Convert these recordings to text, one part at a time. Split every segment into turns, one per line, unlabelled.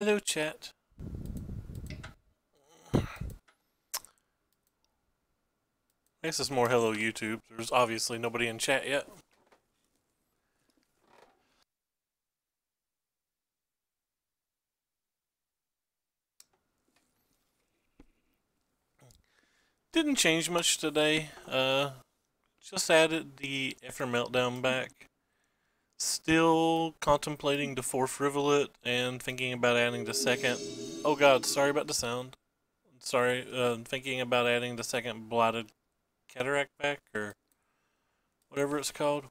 Hello, chat. I guess it's more hello, YouTube. There's obviously nobody in chat yet. Didn't change much today. Just added the After Meltdown back. Still contemplating the fourth rivulet and thinking about adding the second. Oh god, sorry about the sound. Sorry, thinking about adding the second Blighted Cataract back, or whatever it's called.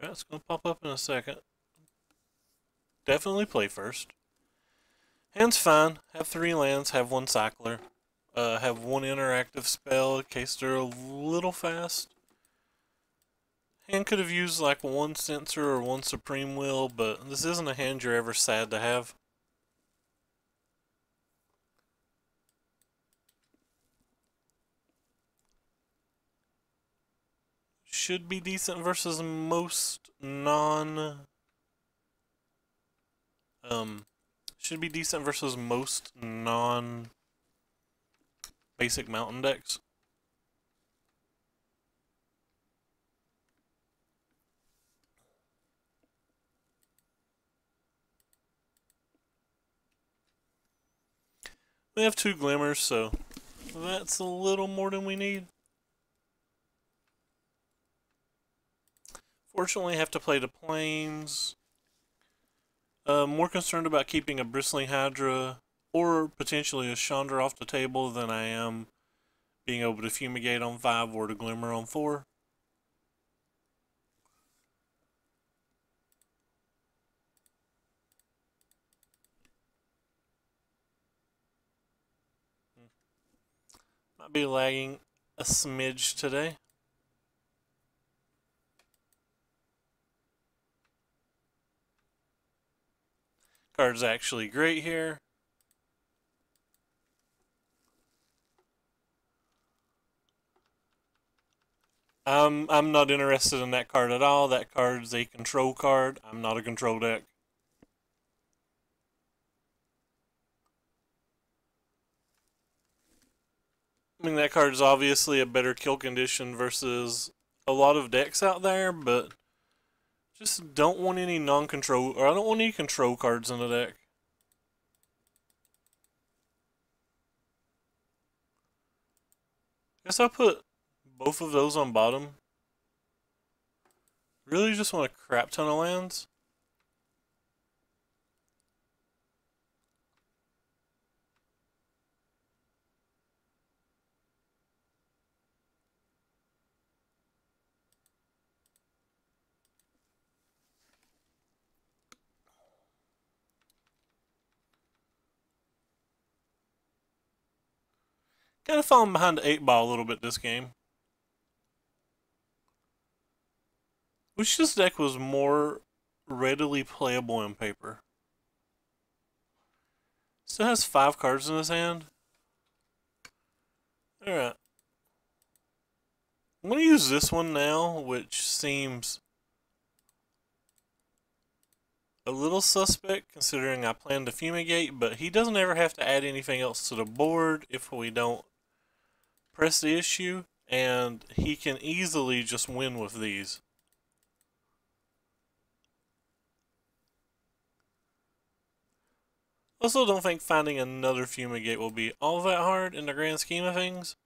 That's gonna pop up in a second. Definitely play first. Hand's fine. Have 3 lands, have 1 cycler. Have 1 interactive spell in case they're a little fast. Hand could have used like 1 Censor or 1 Supreme Will, but this isn't a hand you're ever sad to have. Should be decent versus most should be decent versus most basic mountain decks. We have 2 glimmers, so that's a little more than we need. Fortunately, I have to play the plains. More concerned about keeping a Bristling Hydra or potentially a Chandra off the table than I am being able to Fumigate on 5 or to Glimmer on 4. Might be lagging a smidge today. Card's actually great here. I'm not interested in that card at all. That card's a control card. I'm not a control deck. I mean, that card's obviously a better kill condition versus a lot of decks out there, but just don't want any non-control, or I don't want any control cards in the deck. Guess I'll put both of those on bottom. Really just want a crap ton of lands. Kind of falling behind the 8 ball a little bit this game. Wish this deck was more readily playable in paper. Still has 5 cards in his hand. Alright. I'm going to use this one now, which seems a little suspect considering I plan to Fumigate, but he doesn't ever have to add anything else to the board if we don't press the issue, and he can easily just win with these. Also, don't think finding another Fumigate will be all that hard in the grand scheme of things.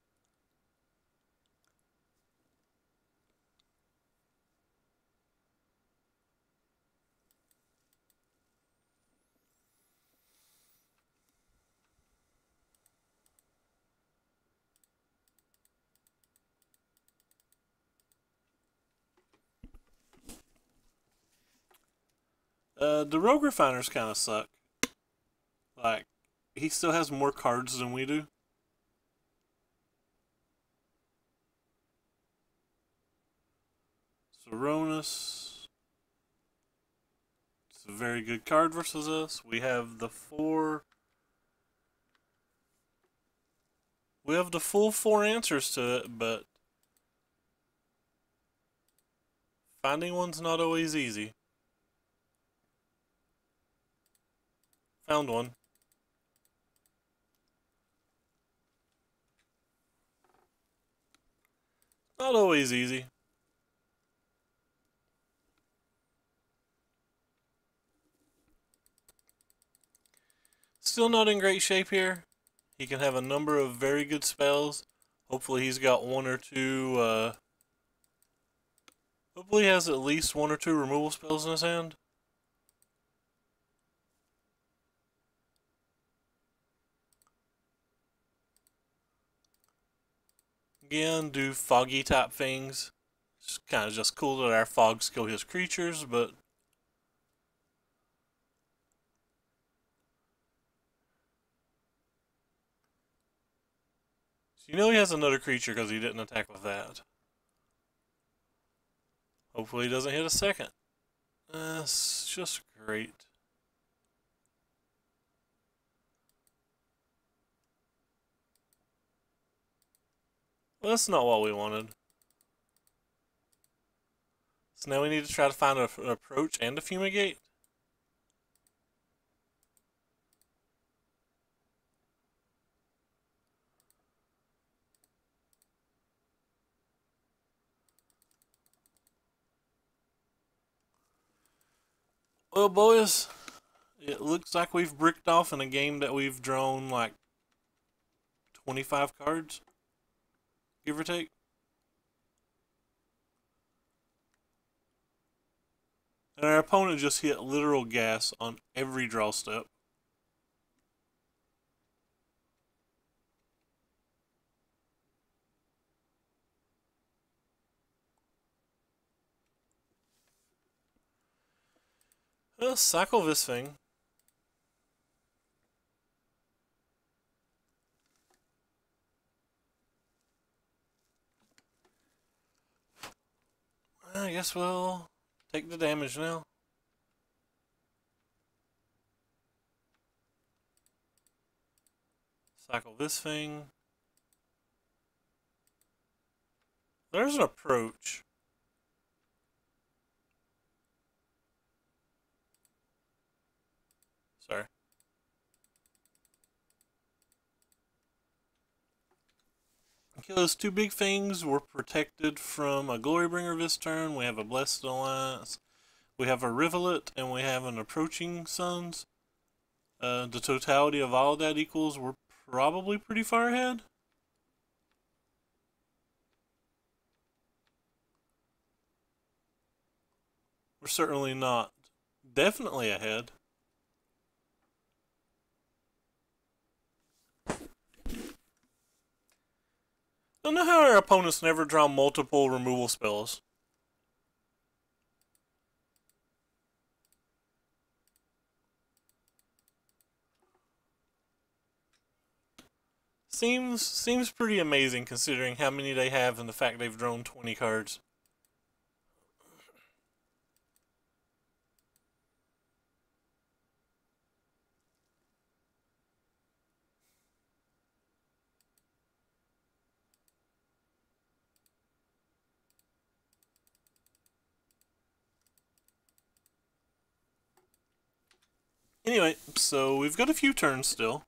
The Rogue Refiners kind of suck. Like, he still has more cards than we do. Saronis. It's a very good card versus us. We have the 4. We have the full 4 answers to it, but finding one's not always easy. Found one. Not always easy. Still not in great shape here. He can have a number of very good spells. Hopefully he's got one or two, hopefully he has at least one or two removal spells in his hand. Again, do foggy type things. It's kind of just cool that our fogs kill his creatures, but you know he has another creature because he didn't attack with that. Hopefully he doesn't hit a second. That's just great. Well, that's not what we wanted. So now we need to try to find an approach and a fumigate. Well, boys, it looks like we've bricked off in a game that we've drawn like 25 cards, give or take. And our opponent just hit literal gas on every draw step. Let's cycle this thing. I guess we'll take the damage now. Cycle this thing. There's an approach. Sorry. Okay, those two big things were protected from a Glorybringer this turn. We have a Blessed Alliance. We have a Rivulet, and we have an Approaching Suns. The totality of all of that equals we're probably pretty far ahead. We're certainly not definitely ahead. Don't know how our opponents never draw multiple removal spells. Seems pretty amazing considering how many they have and the fact they've drawn 20 cards. Anyway, so we've got a few turns still.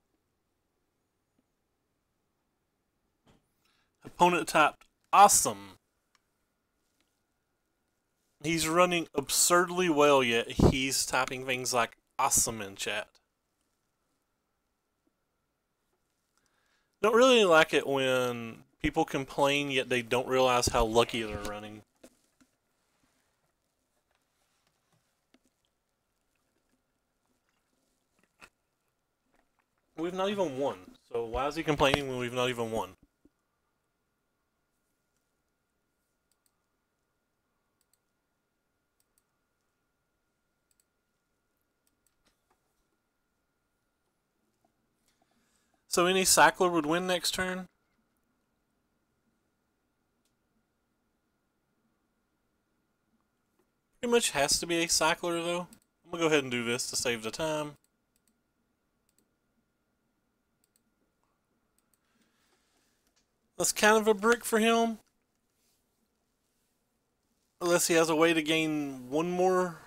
Opponent tapped awesome. He's running absurdly well, yet he's typing things like awesome in chat. Don't really like it when people complain yet they don't realize how lucky they're running. We've not even won, so why is he complaining when we've not even won? So any cycler would win next turn? Pretty much has to be a cycler though. I'm gonna go ahead and do this to save the time. That's kind of a brick for him. Unless he has a way to gain one more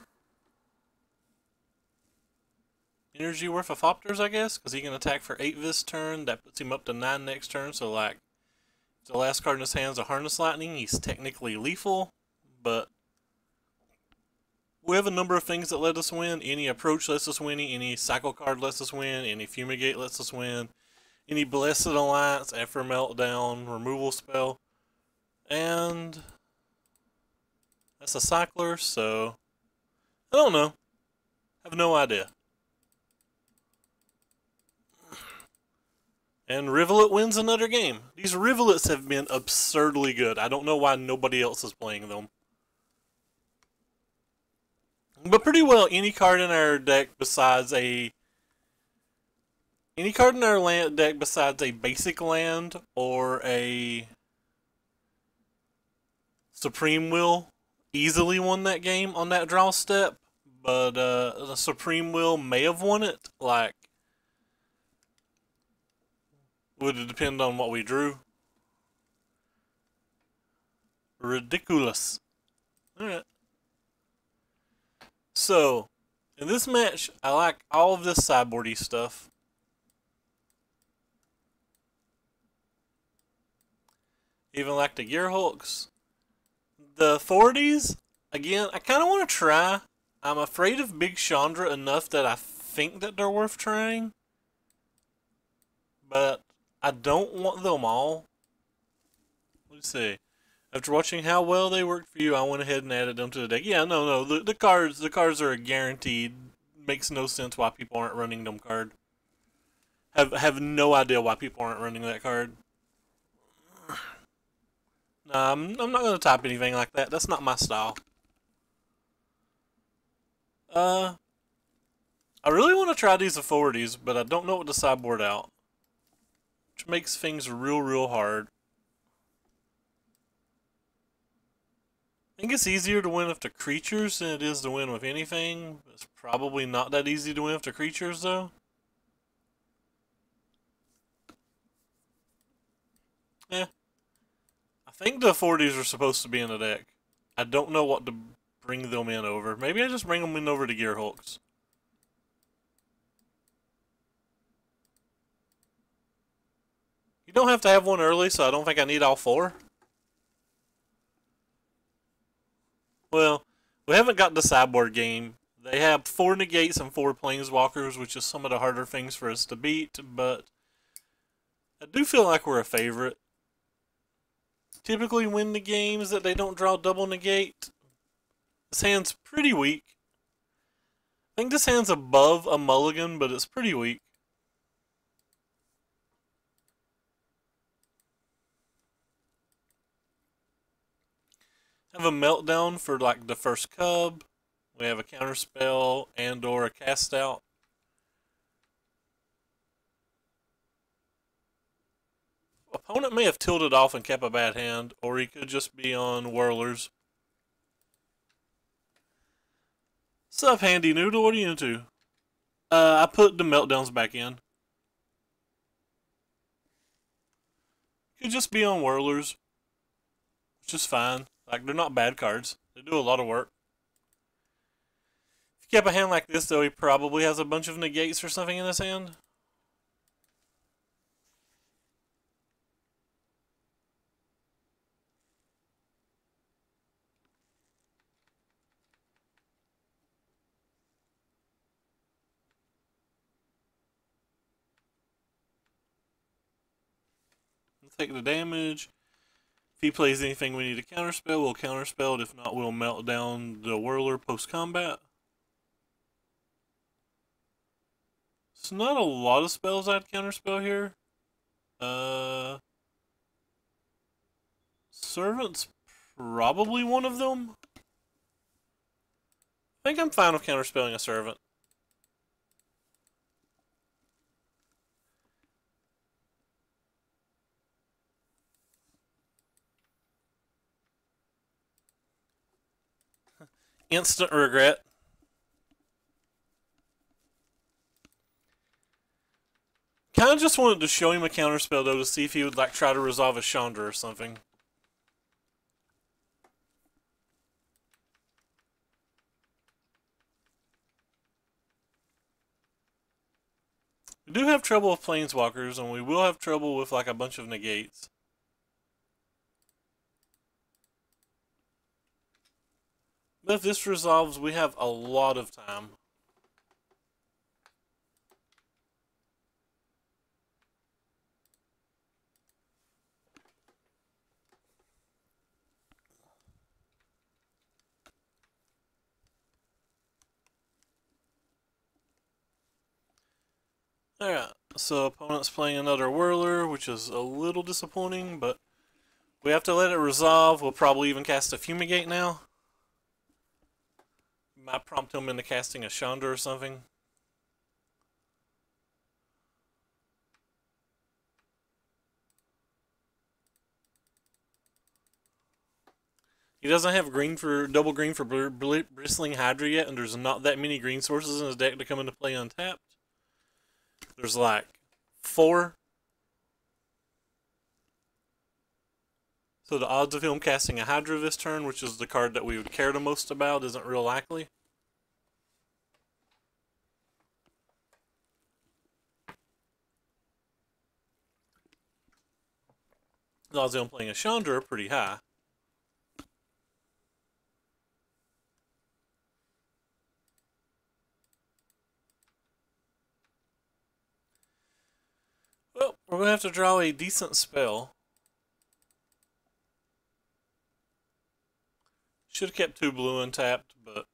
energy worth of Opters, I guess, because he can attack for 8 this turn. That puts him up to 9 next turn. So, like, if the last card in his hand is a Harness Lightning, he's technically lethal. But we have a number of things that let us win. Any approach lets us win. Any cycle card lets us win. Any fumigate lets us win. Any Blessed Alliance, After Meltdown, removal spell. And that's a cycler, so I don't know. I have no idea. And Rivulet wins another game. These Rivulets have been absurdly good. I don't know why nobody else is playing them. But pretty well any card in our deck besides a... Any card in our land deck besides a basic land or a Supreme Will easily won that game on that draw step. But the Supreme Will may have won it. Like, would it depend on what we drew? Ridiculous. Alright. So, in this match, I like all of this sideboardy stuff. Even like the Gearhulks. The 40s, again, I kind of want to try. I'm afraid of Big Chandra enough that I think that they're worth trying. But I don't want them all. Let's see. After watching how well they worked for you, I went ahead and added them to the deck. Yeah, no. The cards are guaranteed. Makes no sense why people aren't running them card. Have no idea why people aren't running that card. Nah, I'm not going to type anything like that. That's not my style. I really want to try these authorities, but I don't know what to sideboard out. Which makes things real hard. I think it's easier to win with the creatures than it is to win with anything. It's probably not that easy to win with the creatures, though. Yeah. I think the 40s are supposed to be in the deck. I don't know what to bring them in over. Maybe I just bring them in over to Gearhulks. You don't have to have one early, so I don't think I need all 4. Well, we haven't got the sideboard game. They have 4 negates and 4 planeswalkers, which is some of the harder things for us to beat, but I do feel like we're a favorite. Typically win the games that they don't draw double negate. This hand's pretty weak. I think this hand's above a mulligan, but it's pretty weak. Have a meltdown for like the first cub. We have a counterspell and or a cast out. Opponent may have tilted off and kept a bad hand, or he could just be on Whirlers. Sup, Handy Noodle? What are you into? I put the meltdowns back in. Could just be on Whirlers, which is fine. Like, they're not bad cards. They do a lot of work. If you kept a hand like this, though, he probably has a bunch of negates or something in his hand. Take the damage. If he plays anything we need to counterspell, we'll counterspell it. If not, we'll melt down the Whirler post-combat. It's not a lot of spells I'd counterspell here. Servant's probably one of them. I think I'm fine with counterspelling a Servant. Instant regret. Kind of just wanted to show him a counterspell though to see if he would like try to resolve a Chandra or something. We do have trouble with planeswalkers, and we will have trouble with like a bunch of negates. But if this resolves, we have a lot of time. Alright, so opponent's playing another Whirler, which is a little disappointing, but we have to let it resolve. We'll probably even cast a Fumigate now. Might prompt him into casting a Chandra or something. He doesn't have green for double green for Bristling Hydra yet, and there's not that many green sources in his deck to come into play untapped. There's like 4. So the odds of him casting a Hydra this turn, which is the card that we would care the most about, isn't real likely. The odds of him playing a Chandra are pretty high. Well, we're going to have to draw a decent spell. Should have kept 2 blue untapped, but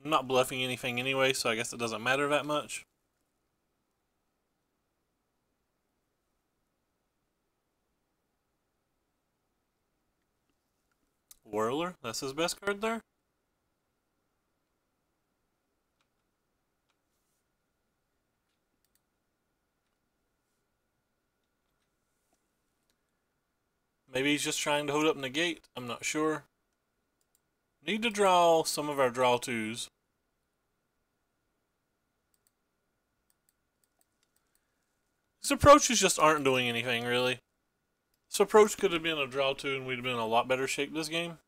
I'm not bluffing anything anyway, so I guess it doesn't matter that much. Whirler, that's his best card there. Maybe he's just trying to hold up negate, I'm not sure. Need to draw some of our draw 2s. These approaches just aren't doing anything, really. This approach could have been a draw 2 and we'd have been in a lot better shape this game.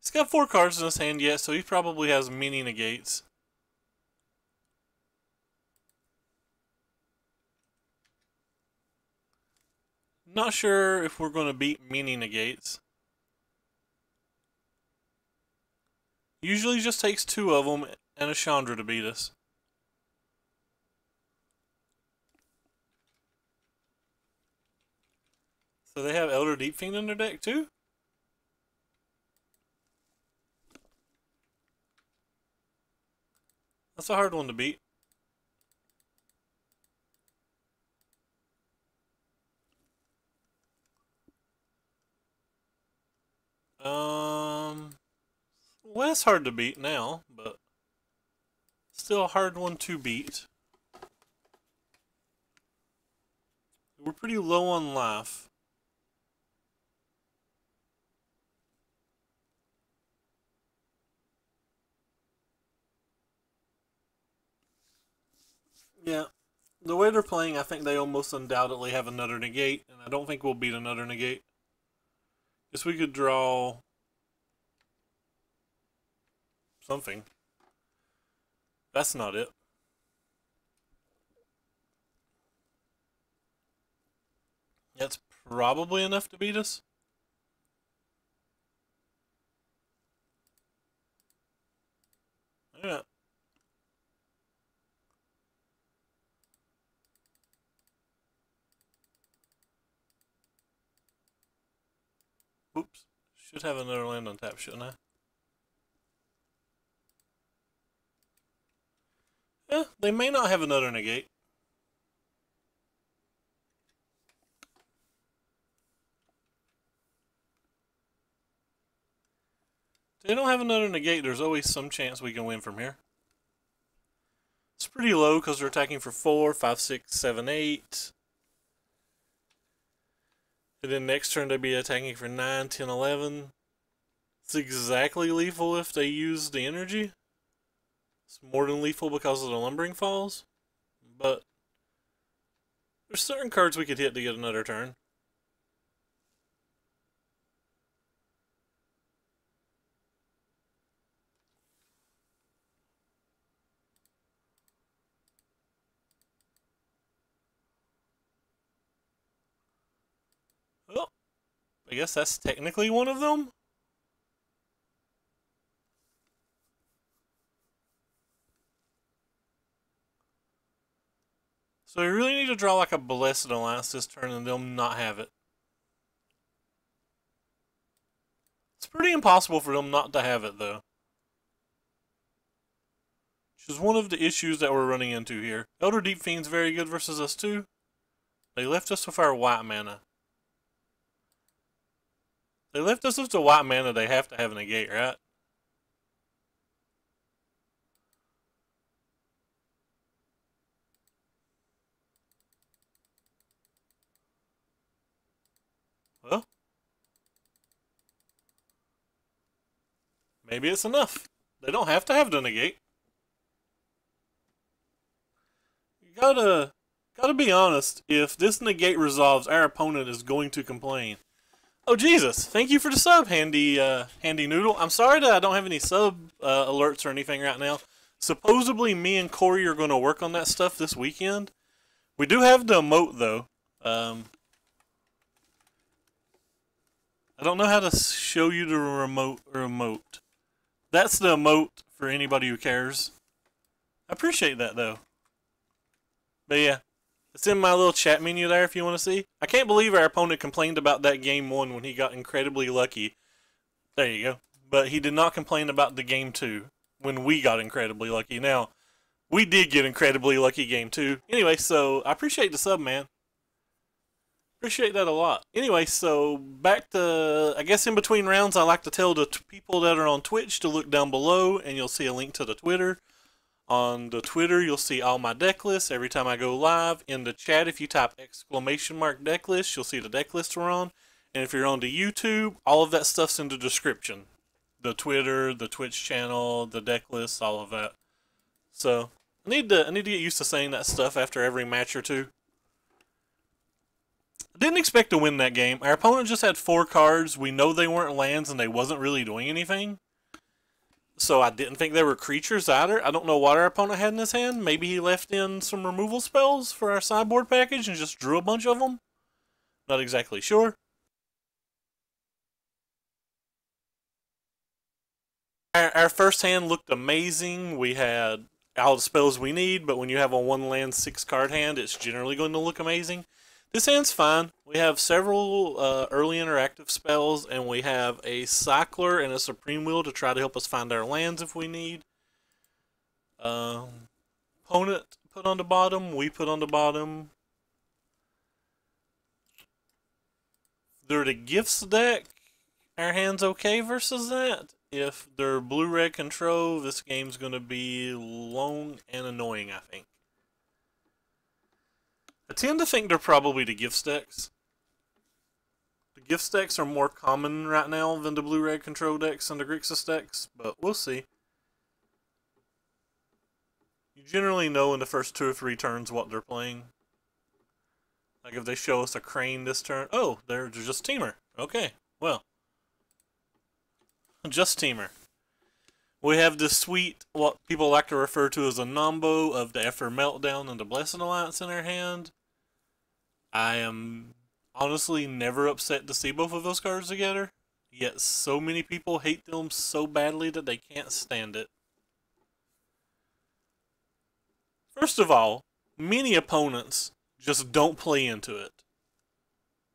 He's got 4 cards in his hand yet, so he probably has many negates. Not sure if we're going to beat many negates. Usually just takes 2 of them and a Chandra to beat us. So they have Elder Deep Fiend in their deck too? That's a hard one to beat. Well, it's hard to beat now, but still a hard one to beat. We're pretty low on life. Yeah, the way they're playing, I think they almost undoubtedly have another negate, and I don't think we'll beat another negate. Guess we could draw something. That's not it. That's probably enough to beat us. Yeah. Oops. Should have another land on tap, shouldn't I? Yeah, they may not have another negate. If they don't have another negate, there's always some chance we can win from here. It's pretty low because they're attacking for 4, 5, 6, 7, 8. And then next turn they'd be attacking for 9, 10, 11. It's exactly lethal if they use the energy. It's more than lethal because of the Lumbering Falls. But there's certain cards we could hit to get another turn. Oh, I guess that's technically one of them. So we really need to draw like a Blessed Alliance this turn and they'll not have it. It's pretty impossible for them not to have it though. Which is one of the issues that we're running into here. Elder Deep Fiend's very good versus us too. They left us with our white mana. They left us with the white mana, they have to have a negate, right? Well, maybe it's enough. They don't have to have the negate. You gotta be honest. If this negate resolves, our opponent is going to complain. Oh Jesus! Thank you for the sub, Handy Noodle. I'm sorry that I don't have any sub alerts or anything right now. Supposedly, me and Corey are going to work on that stuff this weekend. We do have the emote though. I don't know how to show you the remote. That's the emote for anybody who cares. I appreciate that though. But yeah, it's in my little chat menu there if you want to see. I can't believe our opponent complained about that game 1 when he got incredibly lucky. There you go. But he did not complain about the game 2 when we got incredibly lucky. Now, we did get incredibly lucky game 2. Anyway, so I appreciate the sub, man. Appreciate that a lot. Anyway, so back to, I guess in between rounds, I like to tell the people that are on Twitch to look down below, and you'll see a link to the Twitter. On the Twitter, you'll see all my deck lists every time I go live. In the chat, if you type !deck list, you'll see the deck list we're on. And if you're on the YouTube, all of that stuff's in the description. The Twitter, the Twitch channel, the deck list, all of that. So, I need to get used to saying that stuff after every match or two. I didn't expect to win that game. Our opponent just had 4 cards. We know they weren't lands and they wasn't really doing anything. So I didn't think they were creatures either. I don't know what our opponent had in his hand. Maybe he left in some removal spells for our sideboard package and just drew a bunch of them. Not exactly sure. Our first hand looked amazing. We had all the spells we need, but when you have a 1 land 6 card hand, it's generally going to look amazing. This hand's fine. We have several early interactive spells, and we have a Cycler and a Supreme Will to try to help us find our lands if we need. Opponent put on the bottom, we put on the bottom. They're the Gifts deck. Our hand's okay versus that. If they're blue-red control, this game's going to be long and annoying, I think. I tend to think they're probably the gift decks. The gift decks are more common right now than the blue-red control decks and the Grixis decks, but we'll see. You generally know in the first 2 or 3 turns what they're playing. Like if they show us a Crane this turn, oh, they're just Teamer. Okay, well. Just Teamer. We have this sweet, what people like to refer to as a Nombo of the Effort Meltdown and the Blessed Alliance in our hand. I am honestly never upset to see both of those cards together, yet so many people hate them so badly that they can't stand it. First of all, many opponents just don't play into it.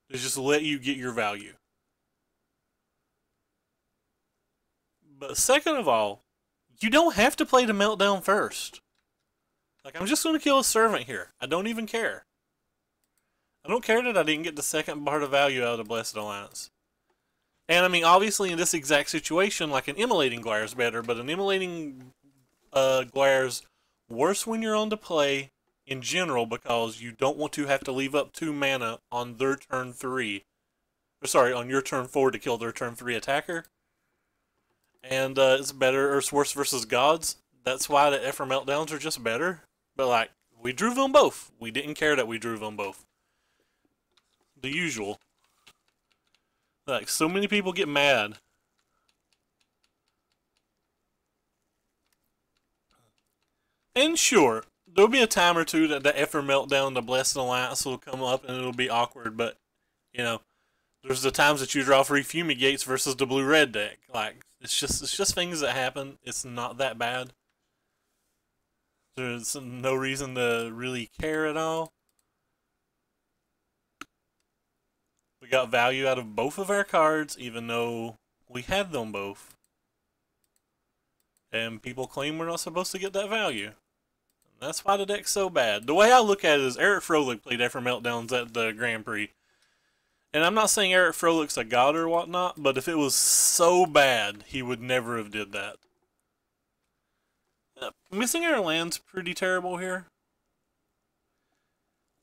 They just let you get your value. But second of all, you don't have to play the Meltdown first. Like, I'm just going to kill a Servant here. I don't even care. I don't care that I didn't get the second part of value out of the Blessed Alliance. And I mean, obviously in this exact situation, like an Immolating Glare is better, but an Immolating Glare's worse when you're on to play in general because you don't want to have to leave up 2 mana on their turn 3 or sorry, on your turn 4 to kill their turn 3 attacker. And it's better, or it's worse versus gods. That's why the Ephraim Meltdowns are just better. But like, we drew them both. We didn't care that we drew them both. The usual. Like, so many people get mad. And sure, there'll be a time or two that the Ephraim Meltdown, the Blessed Alliance will come up and it'll be awkward, but, you know, there's the times that you draw 3 Fumigates versus the blue-red deck. Like, it's just things that happen. It's not that bad. There's no reason to really care at all. We got value out of both of our cards, even though we had them both. And people claim we're not supposed to get that value. And that's why the deck's so bad. The way I look at it is Eric Froelich played Ephraim Meltdowns at the Grand Prix. And I'm not saying Eric Froelich's a god or whatnot, but if it was so bad, he would never have did that. Missing our land's pretty terrible here.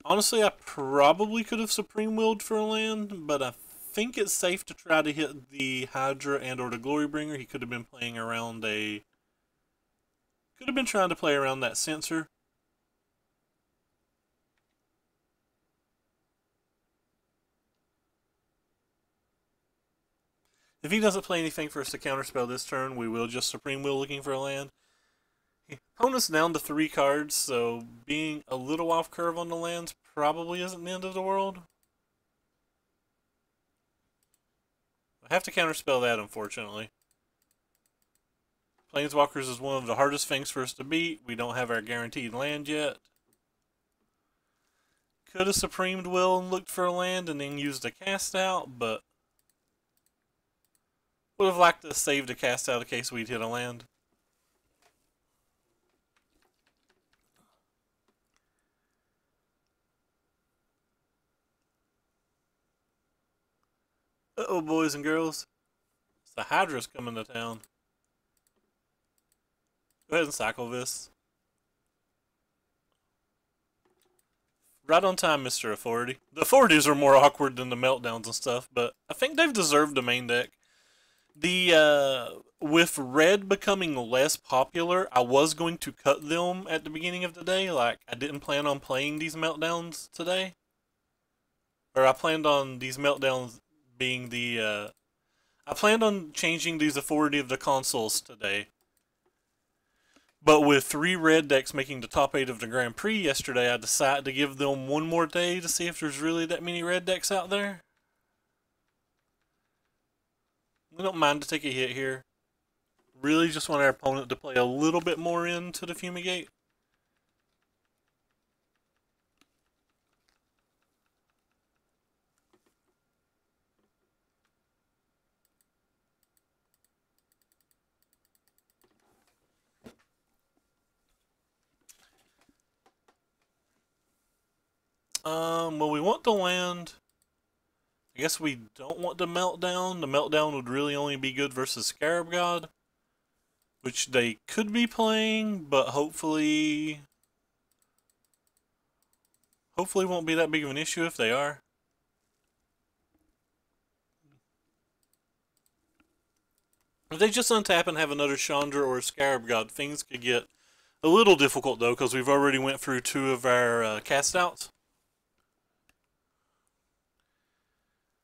Honestly, I probably could have Supreme Willed for a land, but I think it's safe to try to hit the Hydra and or the Glorybringer. He could have been playing around a... Could have been trying to play around that Censor. If he doesn't play anything for us to counterspell this turn, we will just Supreme Will looking for a land. Opponent's down to 3 cards, so being a little off curve on the lands probably isn't the end of the world. I have to counterspell that, unfortunately. Planeswalkers is one of the hardest things for us to beat. We don't have our guaranteed land yet. Could have Supremed Will and looked for a land and then used a cast out, but would have liked to save the cast out in case we'd hit a land. Uh-oh, boys and girls. It's the Hydra's coming to town. Go ahead and cycle this. Right on time, Mr. Authority. The Authorities are more awkward than the Meltdowns and stuff, but I think they've deserved the main deck. With red becoming less popular, I was going to cut them at the beginning of the day. Like, I didn't plan on playing these Meltdowns today. Or I planned on these Meltdowns being the, I planned on changing these Authority of the Consuls today. But with 3 red decks making the top 8 of the Grand Prix yesterday, I decided to give them one more day to see if there's really that many red decks out there. We don't mind to take a hit here. Really just want our opponent to play a little bit more into the Fumigate. Well, we want the land. I guess we don't want the Meltdown. The Meltdown would really only be good versus Scarab God, which they could be playing, but hopefully won't be that big of an issue if they are. If they just untap and have another Chandra or a Scarab God, things could get a little difficult though, because we've already went through 2 of our cast outs.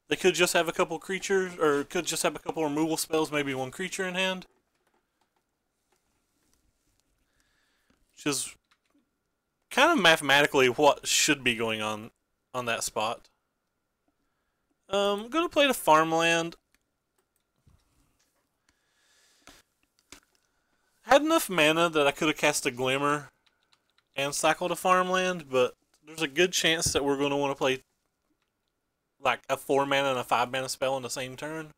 They could just have a couple creatures, or could just have a couple removal spells, maybe 1 creature in hand. Which is kind of mathematically what should be going on that spot. I'm going to play the farmland. Had enough mana that I could have cast a Glimmer and cycled a farmland, but there's a good chance that we're going to want to play like a 4 mana and a 5 mana spell in the same turn.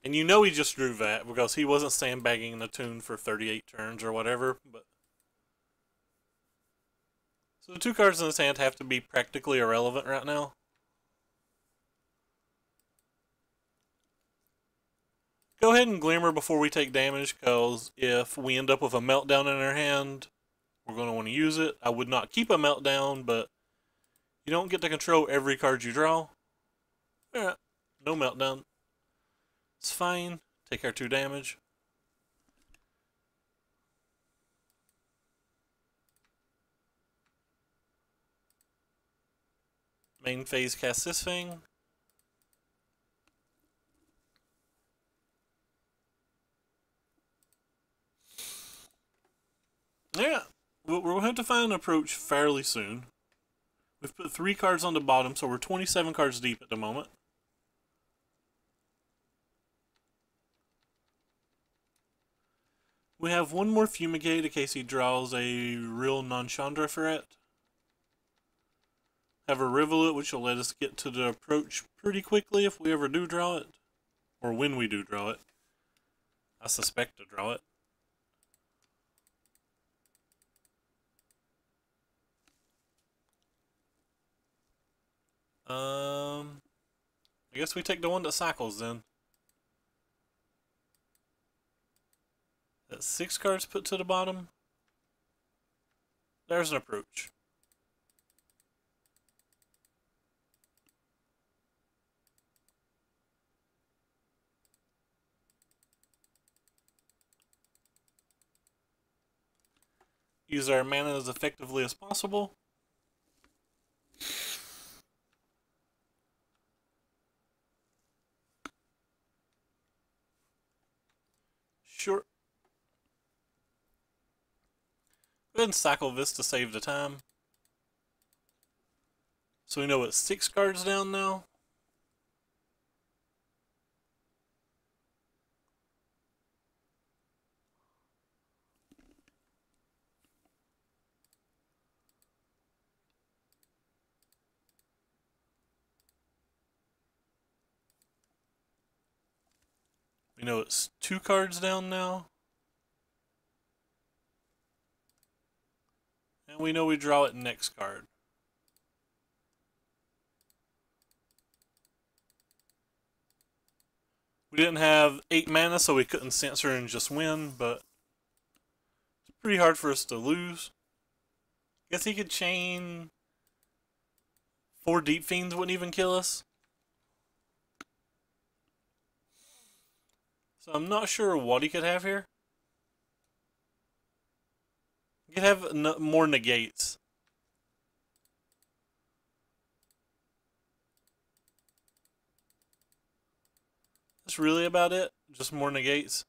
And you know he just drew that because he wasn't sandbagging the tune for 38 turns or whatever. But so the 2 cards in his hand have to be practically irrelevant right now. Go ahead and Glimmer before we take damage, because if we end up with a Meltdown in our hand, we're going to want to use it. I would not keep a Meltdown, but you don't get to control every card you draw. Alright, no meltdown. It's fine. Take our 2 damage. Main phase cast this thing. Yeah, we'll have to find an approach fairly soon. We've put 3 cards on the bottom, so we're 27 cards deep at the moment. We have 1 more Fumigate in case he draws a real non-Chandra threat. Have a Rivulet, which will let us get to the approach pretty quickly if we ever do draw it. Or when we do draw it. I suspect to draw it. I guess we take the one that cycles then. That's 6 cards put to the bottom. There's an approach. Use our mana as effectively as possible. Sure. Go ahead and cycle this to save the time. So we know it's 6 cards down now. We know it's 2 cards down now. And we know we draw it next card. We didn't have 8 mana, so we couldn't censor and just win, but it's pretty hard for us to lose. Guess he could chain 4 Deep Fiends wouldn't even kill us. So I'm not sure what he could have here. He could have more negates. That's really about it. Just more negates.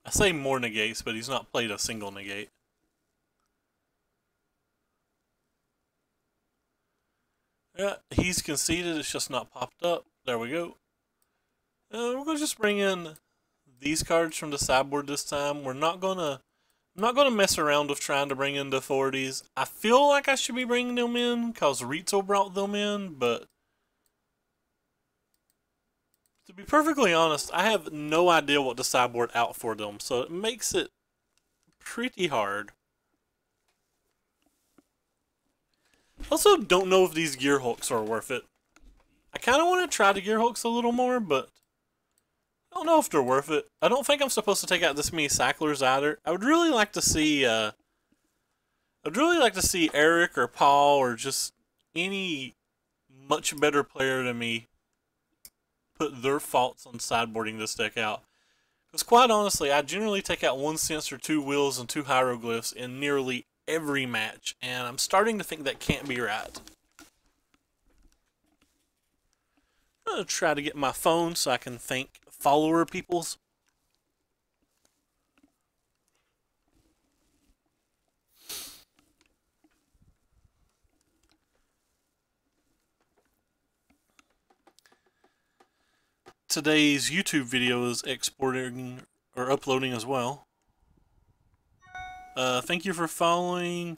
I say more negates, but he's not played a single negate. Yeah, he's conceded, it's just not popped up. There we go. We're going to just bring in these cards from the sideboard this time. I'm not gonna mess around with trying to bring in the 40s. I feel like I should be bringing them in because Rizzo brought them in, but to be perfectly honest, I have no idea what the sideboard out for them, so it makes it pretty hard. Also, don't know if these gear hooks are worth it. I kind of want to try the gear hooks a little more, but I don't know if they're worth it. I don't think I'm supposed to take out this many cyclers either. I would really like to see, Eric or Paul or just any much better player than me put their faults on sideboarding this deck out. Because quite honestly, I generally take out 1 Censor, 2 Wheels, and 2 Hieroglyphs in nearly every match, and I'm starting to think that can't be right. I'm going to try to get my phone so I can thank follower peoples. Today's YouTube video is exporting or uploading as well. Thank you for following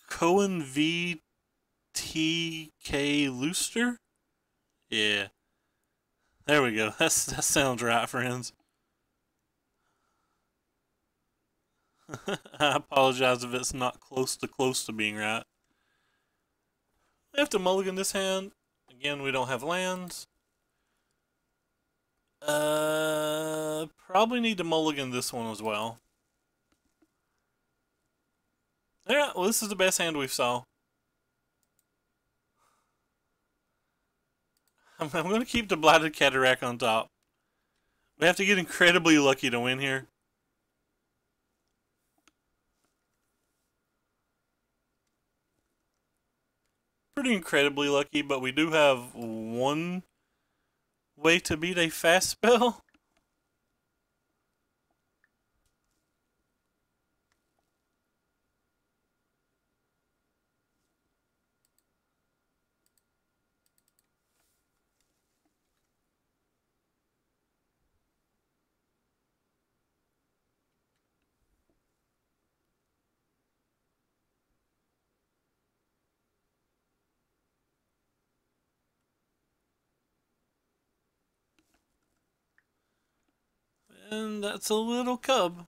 Cohen VTK Looster. Yeah. There we go. That sounds right, friends. I apologize if it's not close to being right. We have to mulligan this hand. Again, we don't have lands. Probably need to mulligan this one as well. Alright, well, this is the best hand we've saw. I'm going to keep the Blighted Cataract on top. We have to get incredibly lucky to win here. Pretty incredibly lucky, but we do have one way to beat a fast spell. And that's a little cub.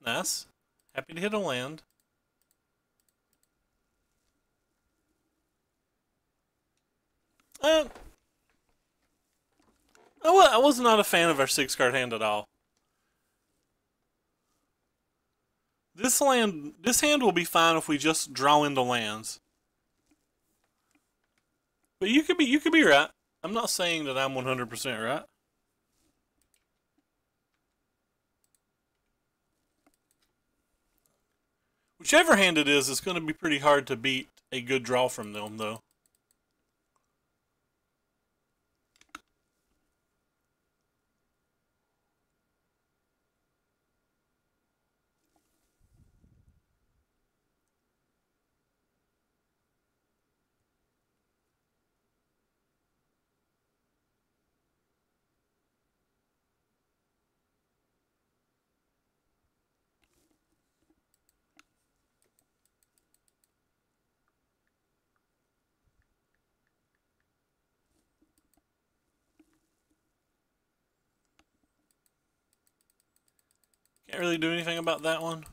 Nice. Happy to hit a land. I was not a fan of our 6-card hand at all. This hand will be fine if we just draw into lands. But you could be right. I'm not saying that I'm 100% right. Whichever hand it is, it's going to be pretty hard to beat a good draw from them, though. Can't really do anything about that one.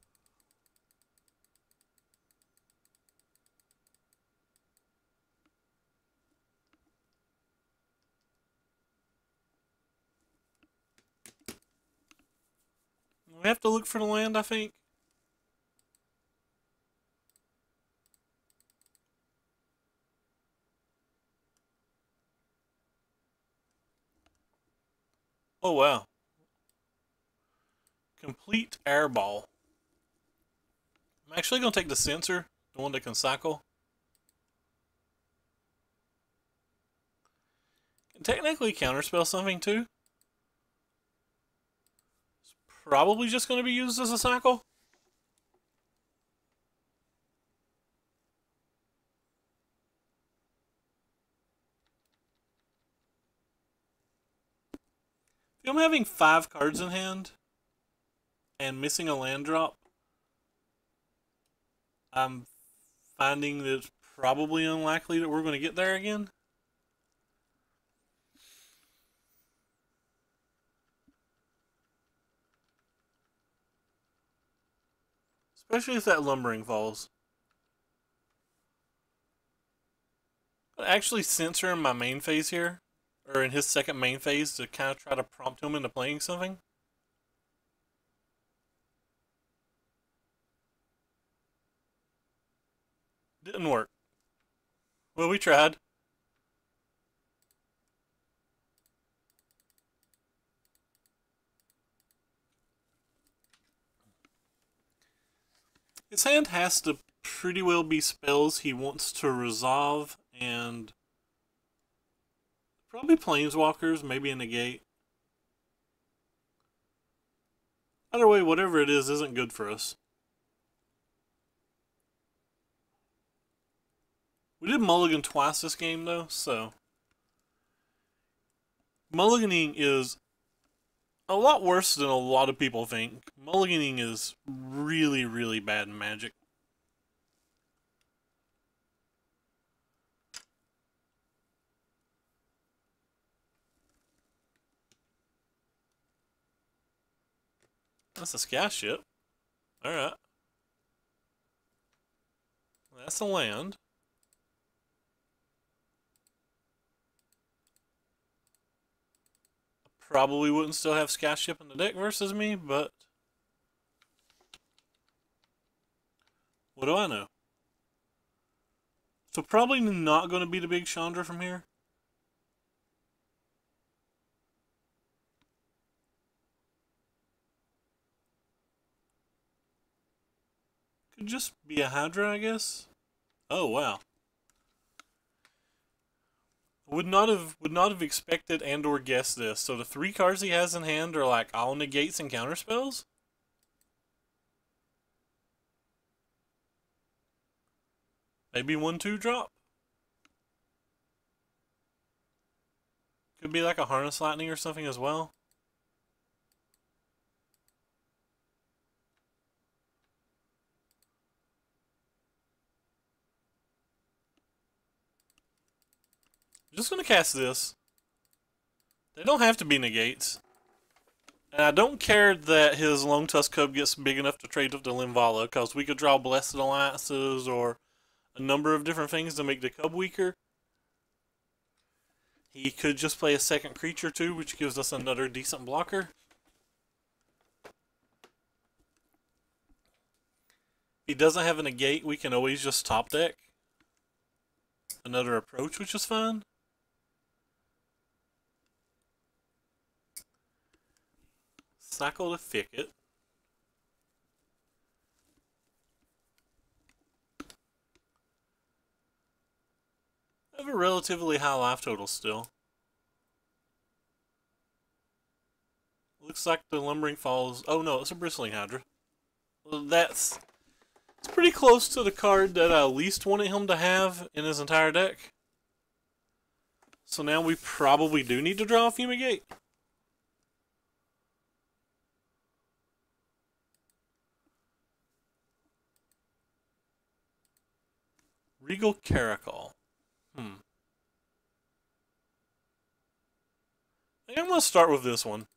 We have to look for the land, I think. Oh, wow. Complete airball. I'm actually going to take the sensor, the one that can cycle. Can technically counterspell something too. It's probably just going to be used as a cycle. If I'm having 5 cards in hand and missing a land drop, I'm finding that it's probably unlikely that we're going to get there again. Especially if that lumbering falls. But actually censor in my main phase here, or in his second main phase, to kind of try to prompt him into playing something. Didn't work. Well, we tried. His hand has to pretty well be spells he wants to resolve, and probably planeswalkers, maybe a negate. Either way, whatever it is isn't good for us. We did mulligan twice this game, though, so mulliganing is a lot worse than a lot of people think. Mulliganing is really, really bad in Magic. That's a sky ship. Alright. That's a land. probably wouldn't still have Skyship in the deck versus me, but what do I know? So probably not going to be the big Chandra from here. Could just be a Hydra, I guess. Oh wow. Would not have expected and or guessed this. So the 3 cards he has in hand are like all negates and counterspells? Maybe 1/2 drop? Could be like a Harness Lightning or something as well. I'm just gonna cast this. They don't have to be negates. And I don't care that his Lone Tusk Cub gets big enough to trade with the Linvala, because we could draw Blessed Alliances or a number of different things to make the Cub weaker. He could just play a second creature too, which gives us another decent blocker. If he doesn't have a negate, we can always just top deck another approach, which is fine. Cycle to Thicket. I have a relatively high life total still. Looks like the Lumbering Falls. Oh no, it's a Bristling Hydra. Well, it's pretty close to the card that I least wanted him to have in his entire deck. So now we probably do need to draw a Fumigate. Regal Caracal. I think I'm going to start with this one.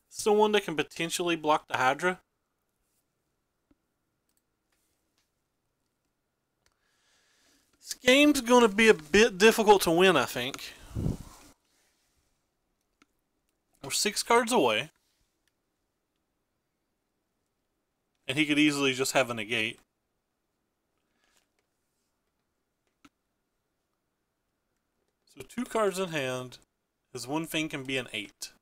It's the one that can potentially block the Hydra. This game's going to be a bit difficult to win, I think. We're 6 cards away. And he could easily just have a negate. So 2 cards in hand. His one thing can be an 8.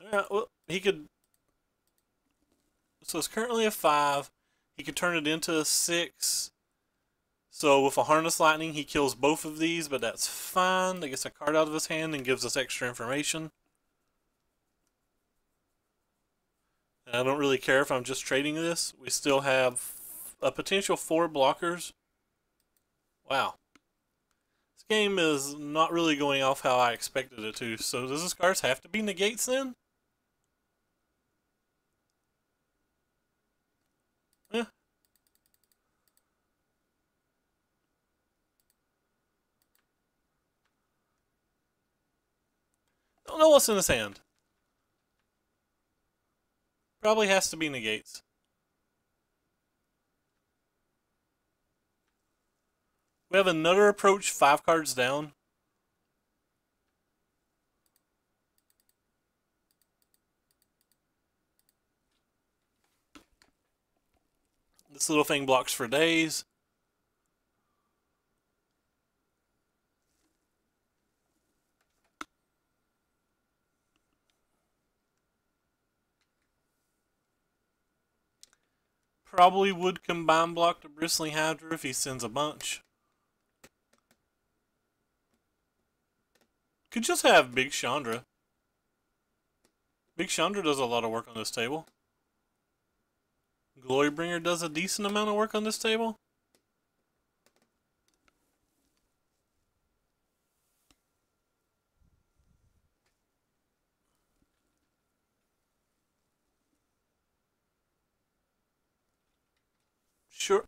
Alright, well, he could... So it's currently a 5. He could turn it into a 6. So with a Harness Lightning, he kills both of these, but that's fine. That gets a card out of his hand and gives us extra information. And I don't really care if I'm just trading this. We still have a potential 4 blockers. Wow. This game is not really going off how I expected it to. So does this cards have to be negates then? Yeah. Don't know what's in his hand. Probably has to be negates. We have another approach 5 cards down. This little thing blocks for days. Probably would combine block the Bristling Hydra if he sends a bunch. Could just have Big Chandra. Big Chandra does a lot of work on this table. Glorybringer does a decent amount of work on this table. Sure.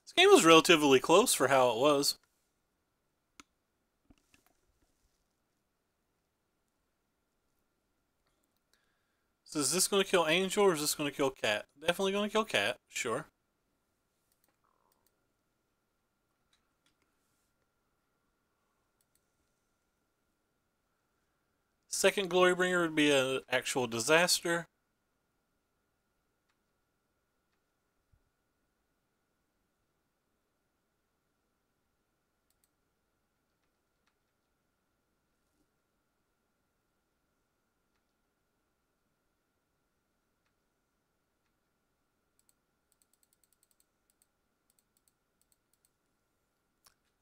This game was relatively close for how it was. So is this going to kill Angel or is this going to kill Cat? Definitely going to kill Cat, sure. Second Glorybringer would be an actual disaster.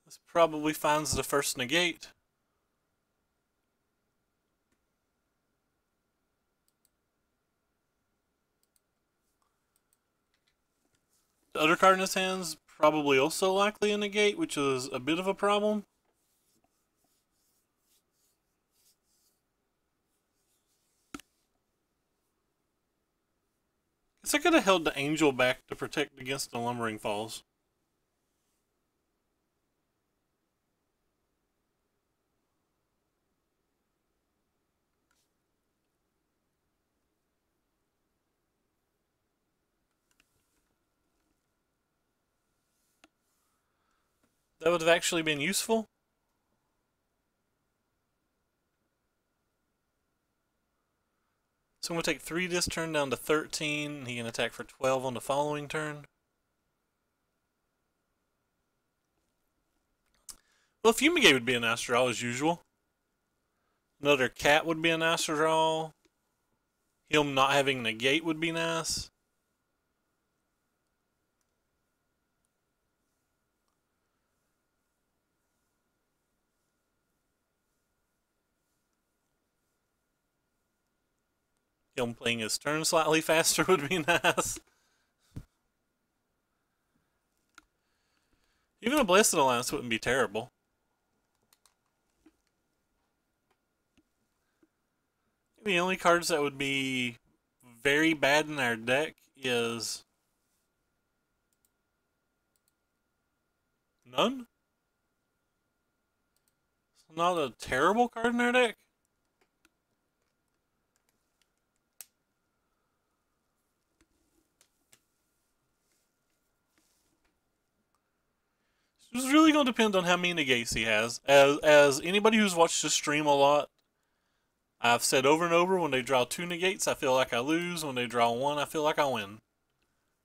This probably finds the first negate. The other card in his hand's probably also likely a negate, which is a bit of a problem. Guess I could have held the Angel back to protect against the Lumbering Falls. That would have actually been useful. So I'm going to take 3 this turn down to 13. He can attack for 12 on the following turn. Well, Fumigate would be a nice draw as usual. Another Cat would be a nice draw. Him not having negate would be nice. Him playing his turn slightly faster would be nice. Even a Blessed Alliance wouldn't be terrible. The only cards that would be very bad in our deck is none. It's not a terrible card in our deck. It's really going to depend on how many negates he has. As anybody who's watched the stream a lot, I've said over and over, when they draw 2 negates, I feel like I lose. When they draw 1, I feel like I win.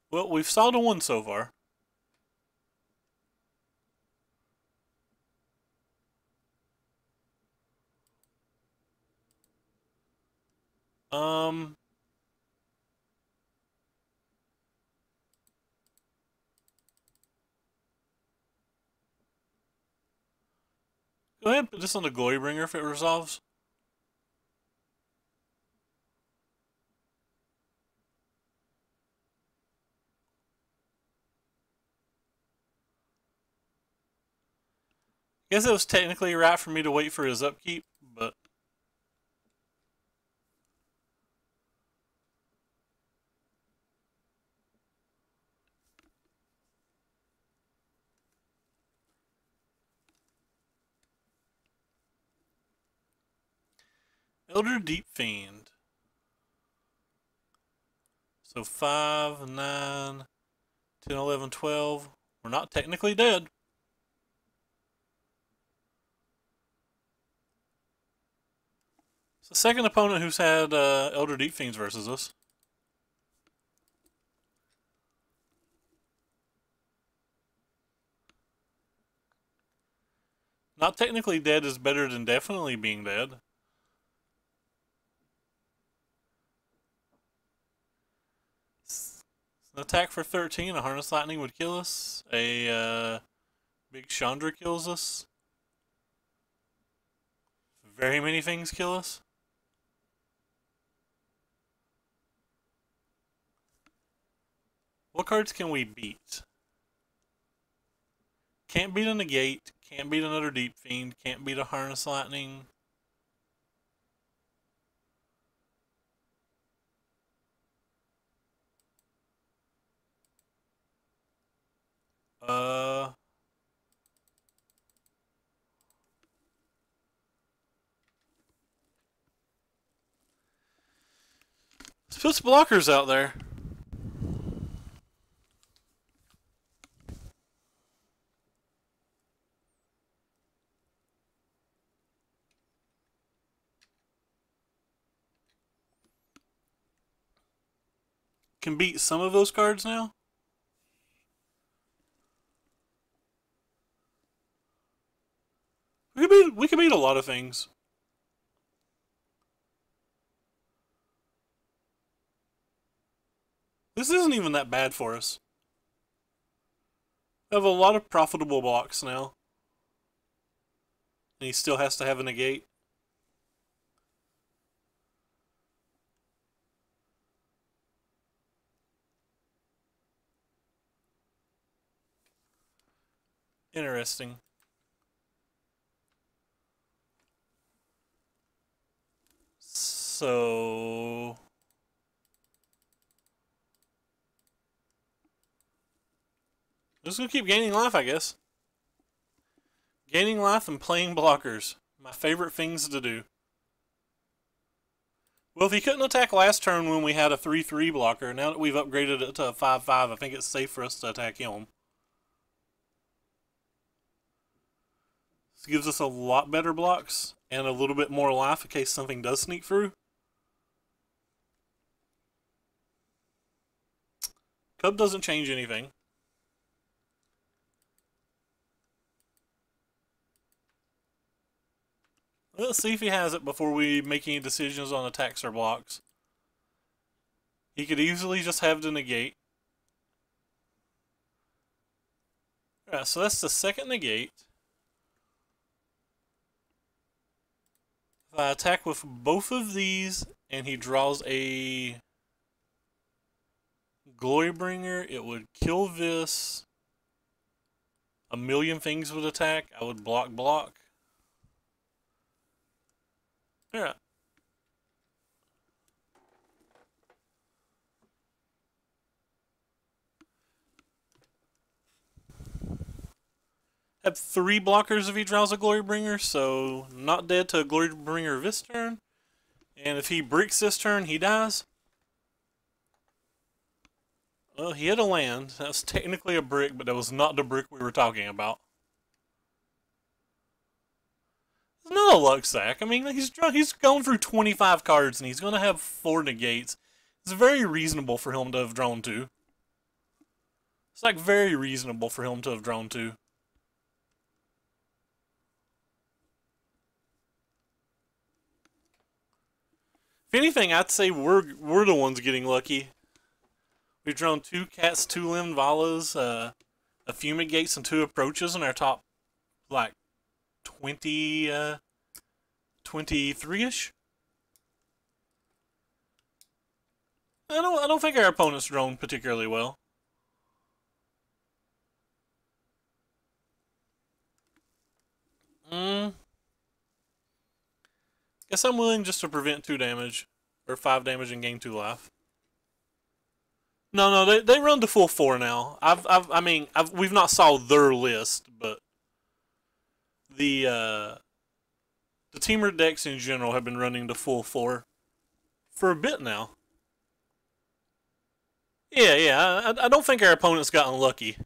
Well, we've solved a 1 so far. Um... Go ahead and put this on the Glorybringer if it resolves. I guess it was technically right for me to wait for his upkeep, but... Elder Deep Fiend. So 5, 9, 10, 11, 12. We're not technically dead. It's the second opponent who's had Elder Deep Fiends versus us. Not technically dead is better than definitely being dead. An attack for 13, a Harness Lightning would kill us. A Big Chandra kills us. Very many things kill us. What cards can we beat? Can't beat a Negate. Can't beat another Deep Fiend. Can't beat a Harness Lightning. Let's put some blockers out there. Can beat some of those cards now. We can beat a lot of things. This isn't even that bad for us. We have a lot of profitable blocks now. And he still has to have a negate. Interesting. So... just gonna keep gaining life, I guess. Gaining life and playing blockers. My favorite things to do. Well, if he couldn't attack last turn when we had a 3-3 blocker, now that we've upgraded it to a 5-5, I think it's safe for us to attack him. This gives us a lot better blocks and a little bit more life in case something does sneak through. Cub doesn't change anything. Let's see if he has it before we make any decisions on attacks or blocks. He could easily just have the negate. Alright, so that's the second negate. If I attack with both of these and he draws a Glorybringer, it would kill this. A million things would attack. I would block. Alright. Have 3 blockers if he draws a Glorybringer, so not dead to a Glorybringer this turn. And if he bricks this turn, he dies. Well, he had a land. That's technically a brick, but that was not the brick we were talking about. It's not a luck sack. I mean, he's going through 25 cards, and he's going to have 4 negates. It's very reasonable for him to have drawn 2. It's like very reasonable for him to have drawn 2. If anything, I'd say we're the ones getting lucky. We've drawn 2 cats, 2 limbed Valas, a fumigates, and 2 approaches in our top, like, 23-ish. I don't think our opponent's drawn particularly well. Guess I'm willing just to prevent 2 damage, or 5 damage and gain 2 life. No, they run to full 4 now. We've not saw their list, but the teamer decks in general have been running to full 4 for a bit now. Yeah, I don't think our opponent's gotten lucky.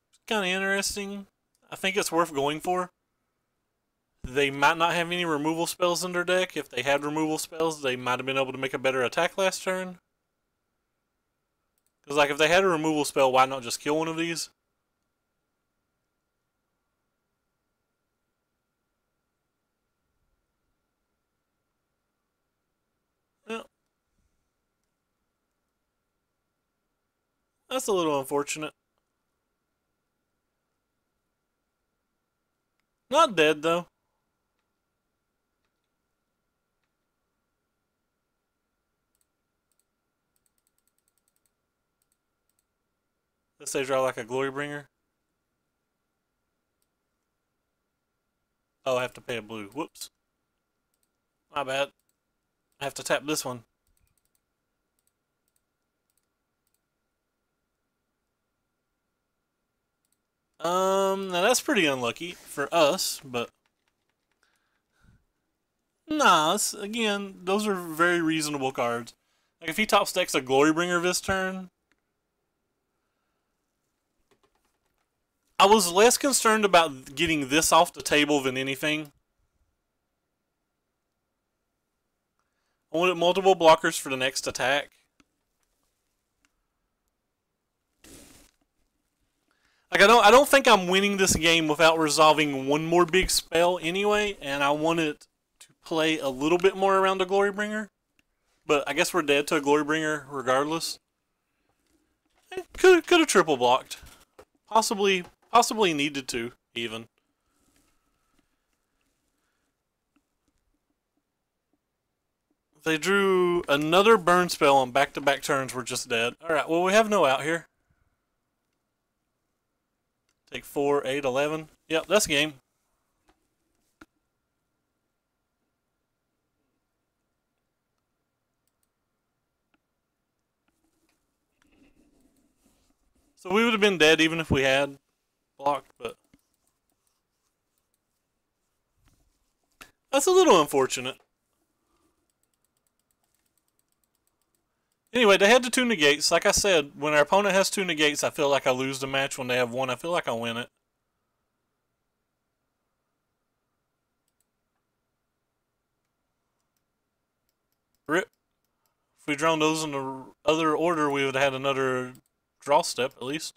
It's kind of interesting. I think it's worth going for. They might not have any removal spells in their deck. If they had removal spells, they might have been able to make a better attack last turn. Because, like, if they had a removal spell, why not just kill one of these? Yeah. That's a little unfortunate. Not dead, though. Let's say draw like a Glorybringer. Oh, I have to pay a blue. Whoops. My bad. I have to tap this one. Now that's pretty unlucky for us, but Nah, again, those are very reasonable cards. Like if he top stacks a Glorybringer this turn, I was less concerned about getting this off the table than anything. I wanted multiple blockers for the next attack. Like I don't think I'm winning this game without resolving one more big spell anyway, and I wanted to play a little bit more around the Glorybringer. But I guess we're dead to a Glorybringer regardless. Could have triple blocked. Possibly needed to, even. They drew another burn spell on back-to-back turns. We're just dead. Alright, well, we have no out here. Take 4, 8, 11. Yep, that's game. So we would have been dead even if we had blocked, but that's a little unfortunate. Anyway, they had the 2 negates. Like I said, when our opponent has 2 negates, I feel like I lose the match. When they have 1, I feel like I win it. Rip. If we'd drawn those in the other order, we would have had another draw step, at least.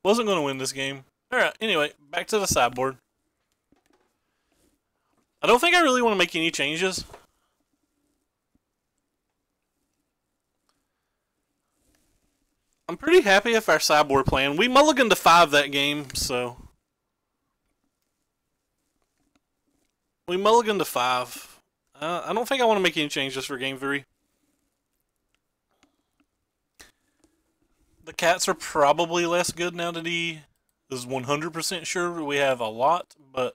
Wasn't going to win this game. Alright, anyway, back to the sideboard. I don't think I really want to make any changes. I'm pretty happy with our sideboard plan. We mulliganed to 5 that game, so... We mulliganed to 5. I don't think I want to make any changes for game 3. The cats are probably less good now that he is 100% sure we have a lot, but...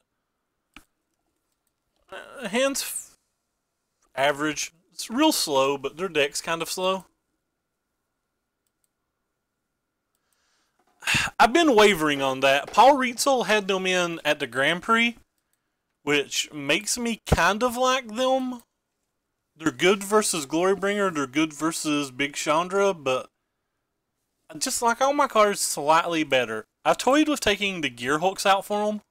hands average. It's real slow, but their deck's kind of slow. I've been wavering on that. Paul Rietzel had them in at the Grand Prix, which makes me kind of like them. They're good versus Glorybringer, they're good versus Big Chandra, but I just like all my cards slightly better. I toyed with taking the Gear Hulks out for them.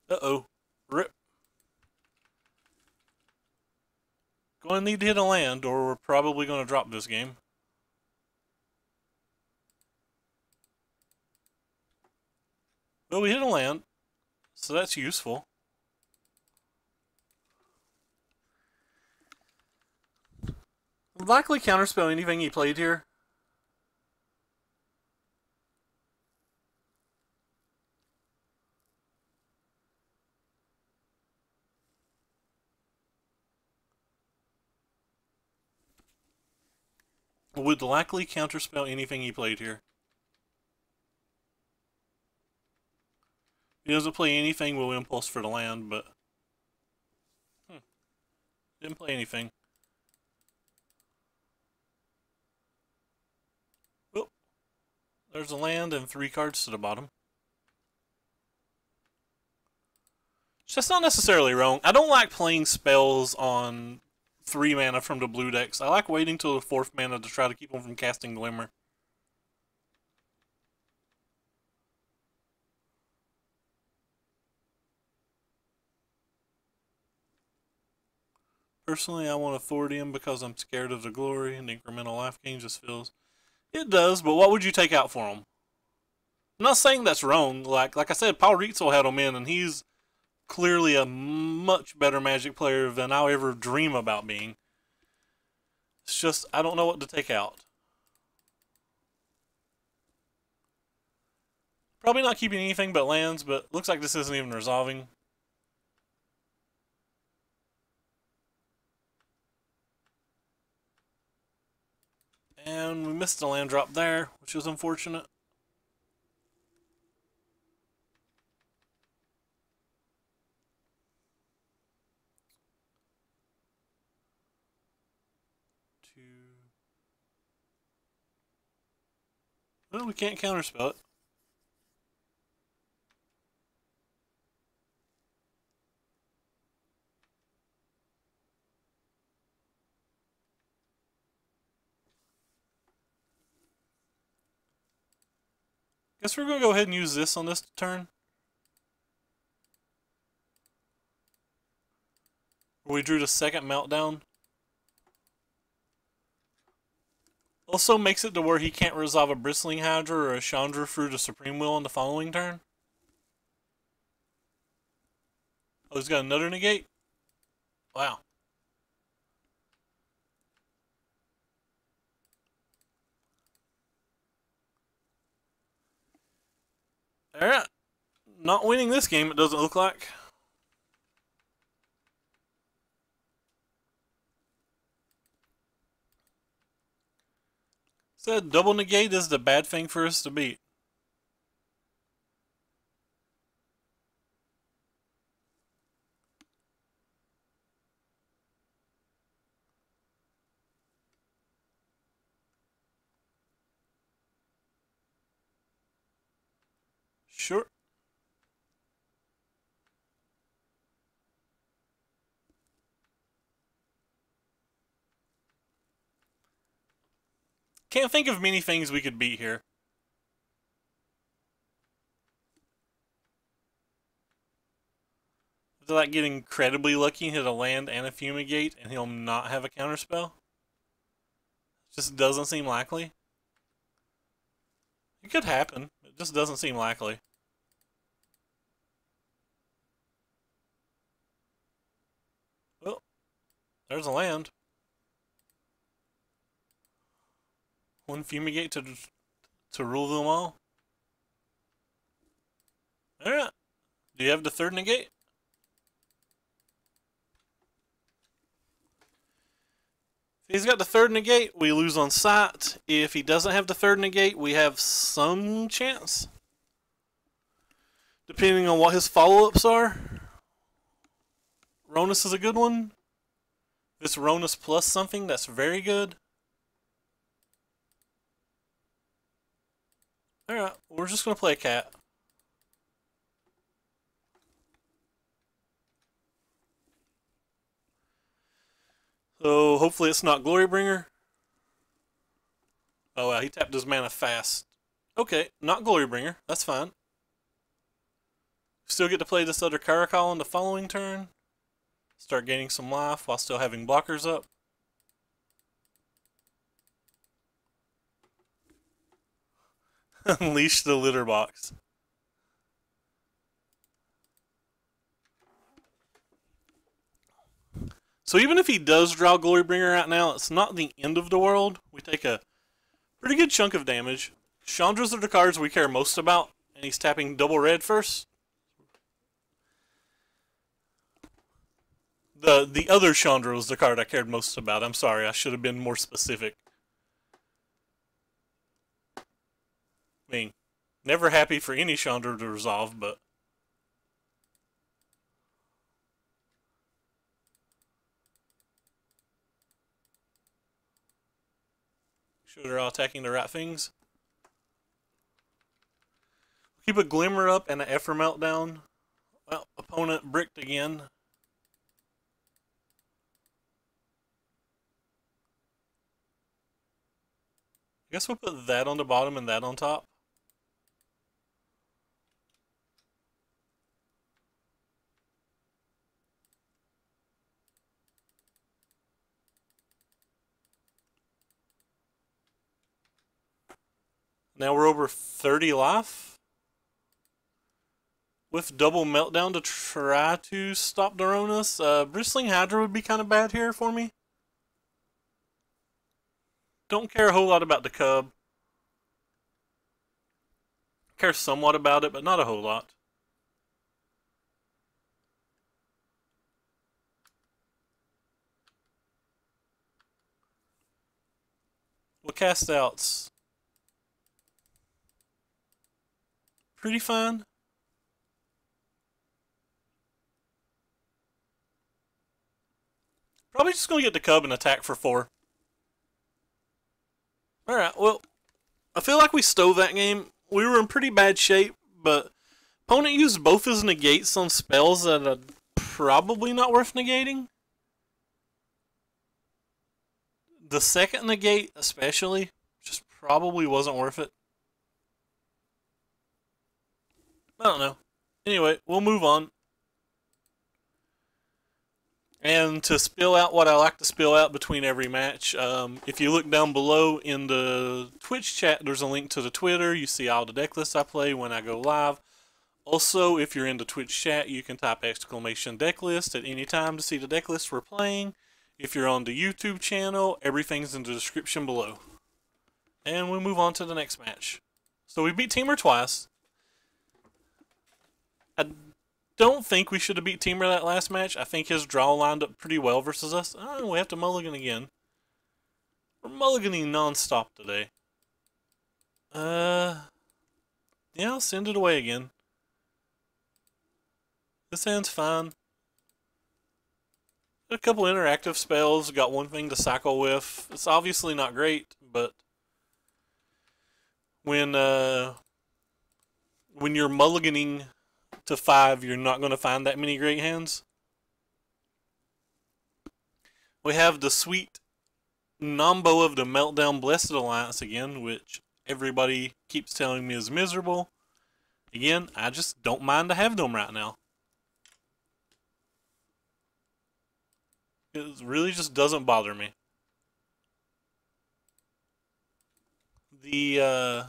Uh-oh. Rip. Going to need to hit a land, or we're probably going to drop this game. Well, we hit a land, so that's useful. Likely counterspell anything he played here. Would likely counterspell anything he played here. He doesn't play anything, we'll impulse for the land, but... didn't play anything. Oh, there's a land and 3 cards to the bottom. That's not necessarily wrong. I don't like playing spells on 3 mana from the blue decks. I like waiting till the 4th mana to try to keep them from casting Glimmer. Personally, I want Authority him because I'm scared of the glory and incremental life gain just feels... It does, but what would you take out for him? I'm not saying that's wrong. Like I said, Paul Rietzel had him in, and he's clearly a much better Magic player than I'll ever dream about being. It's just, I don't know what to take out. Probably not keeping anything but lands, but looks like this isn't even resolving. And we missed the land drop there, which was unfortunate. Well, we can't counterspell it. Guess we're going to go ahead and use this on this turn. We drew the second meltdown. Also makes it to where he can't resolve a Bristling Hydra or a Chandra through the Supreme Will on the following turn. Oh, he's got another negate? Wow. Alright. Not winning this game, it doesn't look like. Said double negate is the bad thing for us to beat. Sure. Can't think of many things we could beat here. After like getting incredibly lucky and hit a land and a fumigate and he'll not have a counterspell. Just doesn't seem likely. It could happen. It just doesn't seem likely. Well, there's a land. One fumigate to rule them all. Alright. Do you have the third negate? If he's got the third negate, we lose on sight. If he doesn't have the third negate, we have some chance. Depending on what his follow-ups are. Ronus is a good one. This Ronus plus something, that's very good. Alright, we're just going to play a cat. So hopefully it's not Glorybringer. Oh wow, he tapped his mana fast. Okay, not Glorybringer, that's fine. Still get to play this other Caracal on the following turn. Start gaining some life while still having blockers up. Unleash the litter box. So even if he does draw Glorybringer out now, it's not the end of the world. We take a pretty good chunk of damage. Chandras are the cards we care most about, and he's tapping double red first. The other Chandra was the card I cared most about. I'm sorry, I should have been more specific. I mean, never happy for any Chandra to resolve, but... sure they're all attacking the right things. Keep a Glimmer up and an Effort Meltdown. Well, opponent bricked again. I guess we'll put that on the bottom and that on top. Now we're over 30 life. With double meltdown to try to stop Doronis. Bristling Hydra would be kind of bad here for me. Don't care a whole lot about the Cub. Care somewhat about it, but not a whole lot. We'll cast outs. Pretty fine. Probably just going to get the Cub and attack for 4. Alright, well, I feel like we stole that game. We were in pretty bad shape, but opponent used both his negates on spells that are probably not worth negating. The second negate, especially, just probably wasn't worth it. I don't know. Anyway, we'll move on. And to spill out what I like to spill out between every match, if you look down below in the Twitch chat, there's a link to the Twitter. You see all the deck lists I play when I go live. Also, if you're in the Twitch chat, you can type exclamation deck list at any time to see the deck list we're playing. If you're on the YouTube channel, everything's in the description below. And we move on to the next match. So we beat Teamer twice. I don't think we should have beat Teamer that last match. I think his draw lined up pretty well versus us. Oh, we have to mulligan again. We're mulliganing non-stop today. Yeah, I'll send it away again. This hand's fine. A couple interactive spells, got one thing to cycle with. It's obviously not great, but when you're mulliganing to 5, you're not going to find that many great hands. We have the sweet Nombo of the Meltdown Blessed Alliance again, which everybody keeps telling me is miserable. Again, I just don't mind to have them right now. It really just doesn't bother me. The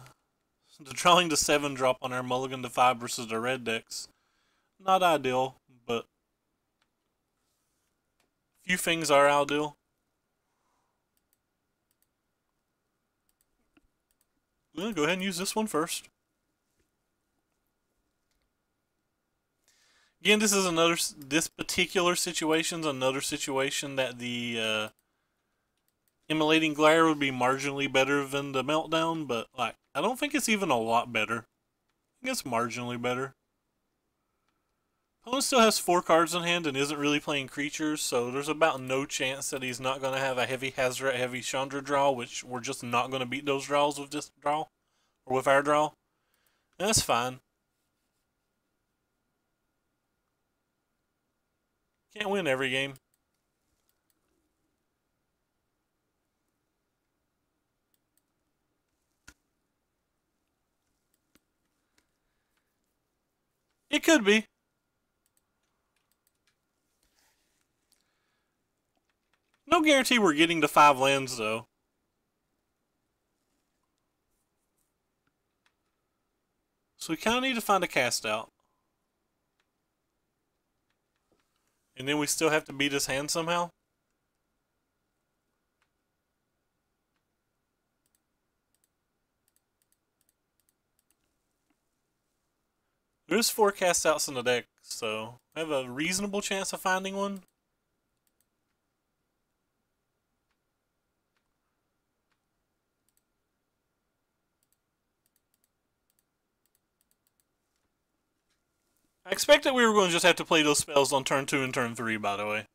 drawing to 7 drop on our mulligan to 5 versus the red decks, not ideal, but few things are ideal. I'm gonna go ahead and use this one first. Again, this particular situation's another situation that the Immolating Glare would be marginally better than the Meltdown, but like I don't think it's even a lot better. I think it's marginally better. Opponent still has 4 cards in hand and isn't really playing creatures, so there's about no chance that he's not going to have a heavy Hazoret, heavy Chandra draw, which we're just not going to beat those draws with this draw, or with our draw. And that's fine. Can't win every game. It could be. No guarantee we're getting to 5 lands, though. So we kind of need to find a cast out. And then we still have to beat his hand somehow. There's 4 cast outs in the deck, so I have a reasonable chance of finding one. I expected we were going to just have to play those spells on turn 2 and turn 3, by the way.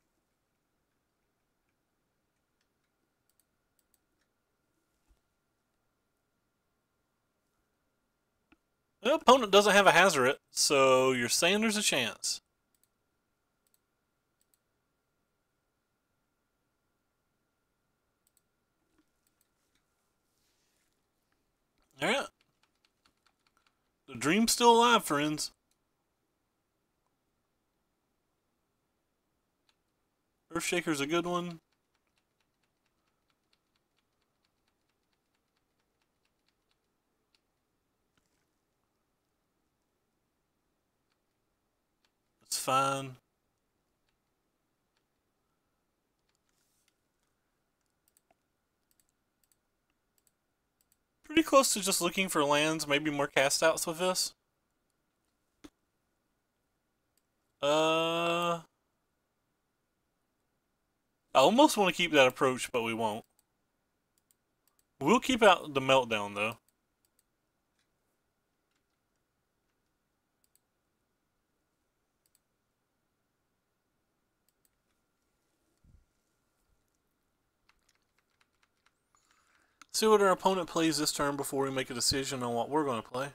The opponent doesn't have a Hazoret, so you're saying there's a chance. Alright. The dream's still alive, friends. Earthshaker's a good one. It's fine. Pretty close to just looking for lands, maybe more cast outs with this. I almost want to keep that approach, but we won't. We'll keep out the Meltdown, though. See what our opponent plays this turn before we make a decision on what we're going to play.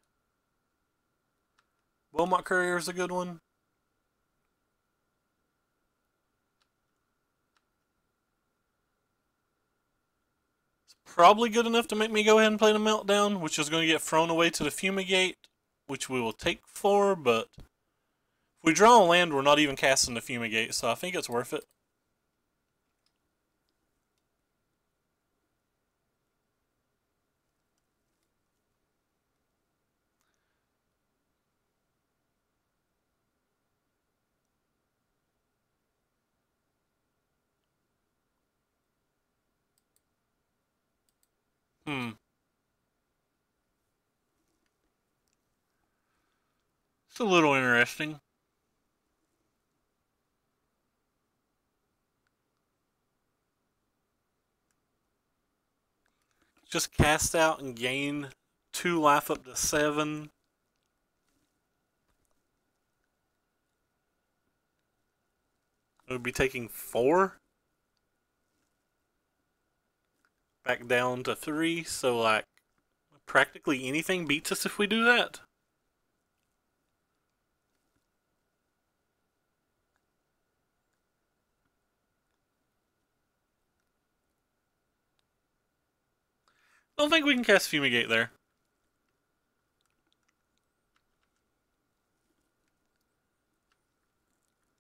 Beaumont Courier is a good one. It's probably good enough to make me go ahead and play the Meltdown, which is going to get thrown away to the Fumigate, which we will take 4, but if we draw a land, we're not even casting the Fumigate, so I think it's worth it. It's a little interesting. Just cast out and gain 2 life up to 7. It would be taking 4. Back down to 3, so like practically anything beats us if we do that. Don't think we can cast Fumigate there.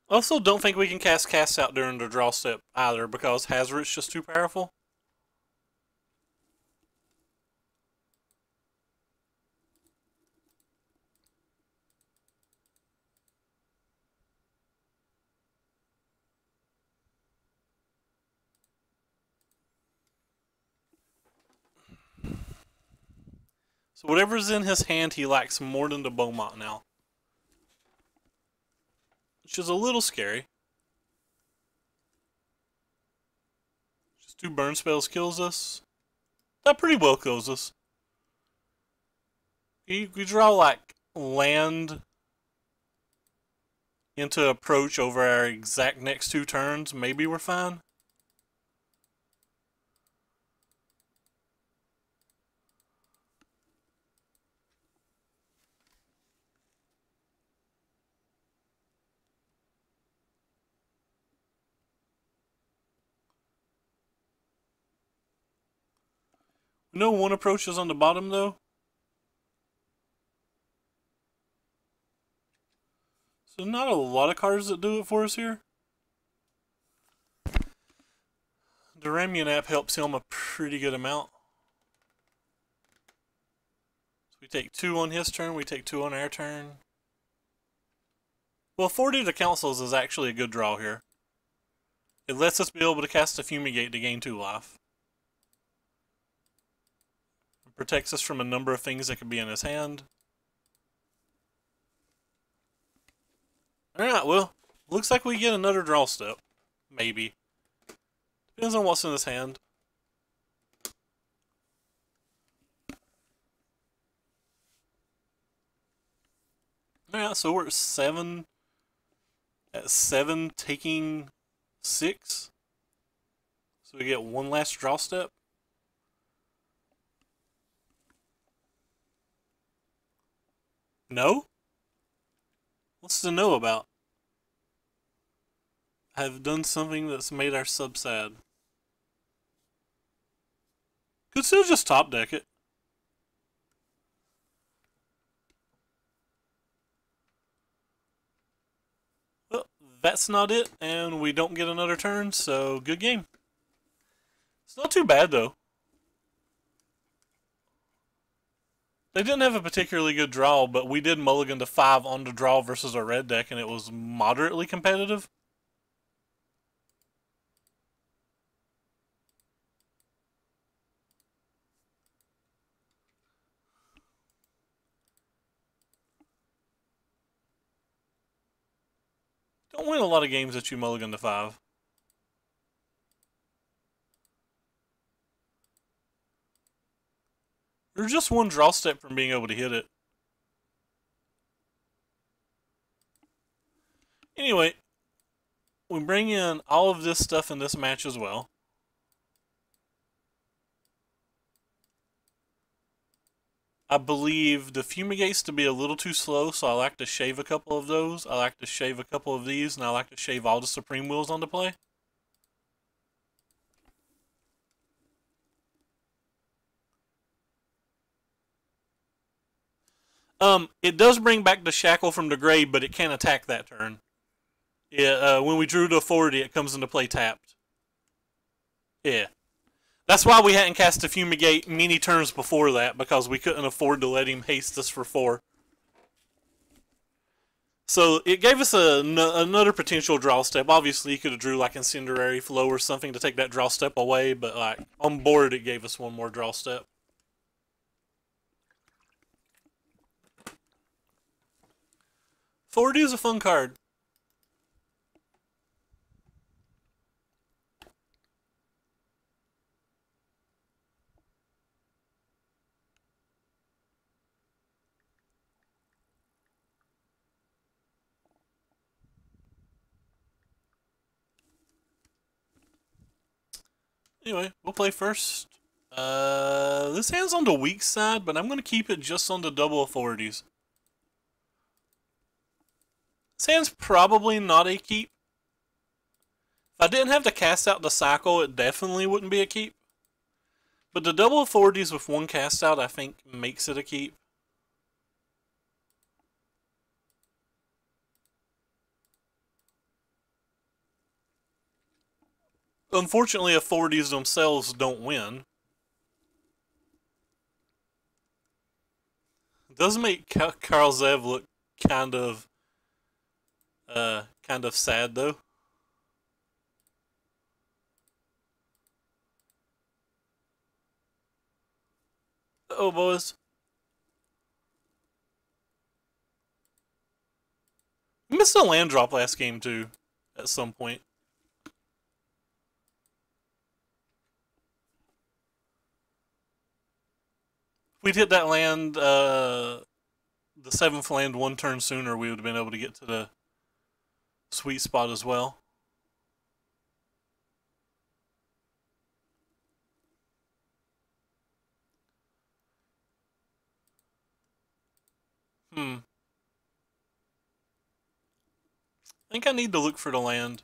Also, don't think we can cast Out during the draw step either, because Hazoret's just too powerful. So whatever's in his hand, he lacks more than the Beaumont now. Which is a little scary. Just 2 burn spells kills us. That pretty well kills us. We draw like land into approach over our exact next 2 turns. Maybe we're fine. No one approach is on the bottom though. So not a lot of cards that do it for us here. The Ramian app helps him a pretty good amount. So we take 2 on his turn, we take 2 on our turn. Well, 40 to Councils is actually a good draw here. It lets us be able to cast a Fumigate to gain 2 life. Protects us from a number of things that could be in his hand. Alright, well, looks like we get another draw step. Maybe. Depends on what's in his hand. Alright, so we're at 7. At 7, taking 6. So we get 1 last draw step. No? What's the no about? I've done something that's made our sub sad. Could still just top deck it. Well, that's not it, and we don't get another turn, so good game. It's not too bad, though. They didn't have a particularly good draw, but we did mulligan to 5 on the draw versus a red deck, and it was moderately competitive. Don't win a lot of games that you mulligan to 5. You're just 1 draw step from being able to hit it. Anyway, we bring in all of this stuff in this match as well. I believe the fumigates to be a little too slow, so I like to shave a couple of those. I like to shave a couple of these, and I like to shave all the Supreme Wheels onto play. It does bring back the shackle from the grave, but it can't attack that turn. When we drew to 40, it comes into play tapped. Yeah. That's why we hadn't cast a Fumigate many turns before that, because we couldn't afford to let him haste us for 4. So it gave us another potential draw step. Obviously, you could have drew like Incendiary Flow or something to take that draw step away, but like on board, it gave us one more draw step. Forty is a fun card. Anyway, we'll play first. This hand's on the weak side, but I'm going to keep it just on the double authorities. This hand's probably not a keep. If I didn't have to cast out the cycle, it definitely wouldn't be a keep. But the double authorities with one cast out, I think, makes it a keep. Unfortunately, authorities themselves don't win. It does make Karl Zev look kind of sad though. Oh, boys. We missed a land drop last game too, at some point. If we'd hit that land, the 7th land one turn sooner, we would have been able to get to the sweet spot as well. I think I need to look for the land.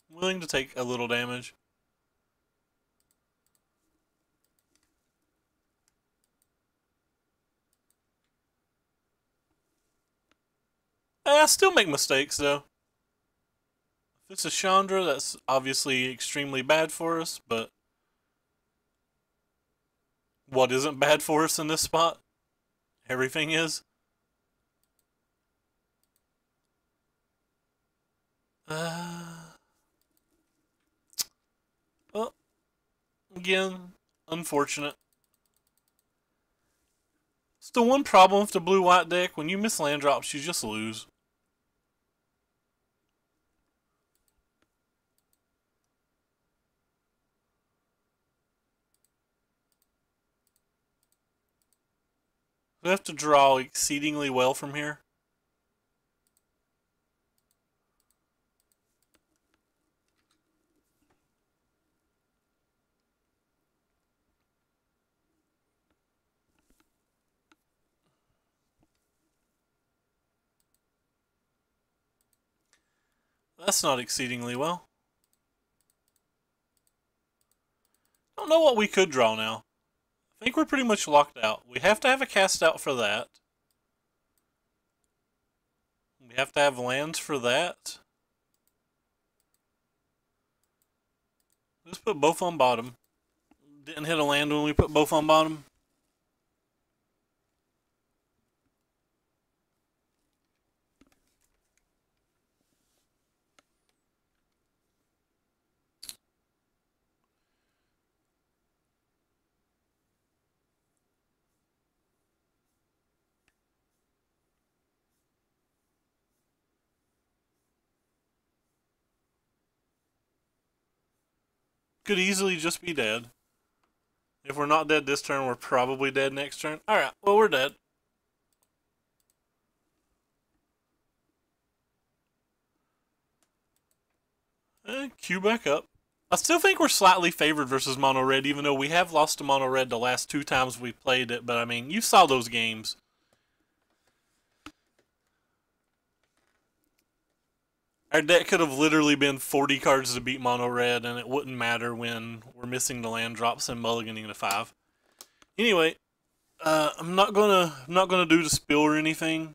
I'm willing to take a little damage. I still make mistakes, though. If it's a Chandra, that's obviously extremely bad for us, but what isn't bad for us in this spot? Everything is. Well, again, unfortunate. It's the one problem with the blue-white deck. When you miss land drops, you just lose. We have to draw exceedingly well from here. That's not exceedingly well. Don't know what we could draw now. I think we're pretty much locked out. We have to have a cast out for that. We have to have lands for that. Let's put both on bottom. Didn't hit a land when we put both on bottom. Could easily just be dead. If we're not dead this turn, we're probably dead next turn. Alright, well, we're dead. Queue back up. I still think we're slightly favored versus Mono Red, even though we have lost to Mono Red the last 2 times we played it. But I mean, you saw those games. Our deck could have literally been 40 cards to beat Mono Red, and it wouldn't matter when we're missing the land drops and mulliganing to 5. Anyway, I'm not gonna do the spill or anything.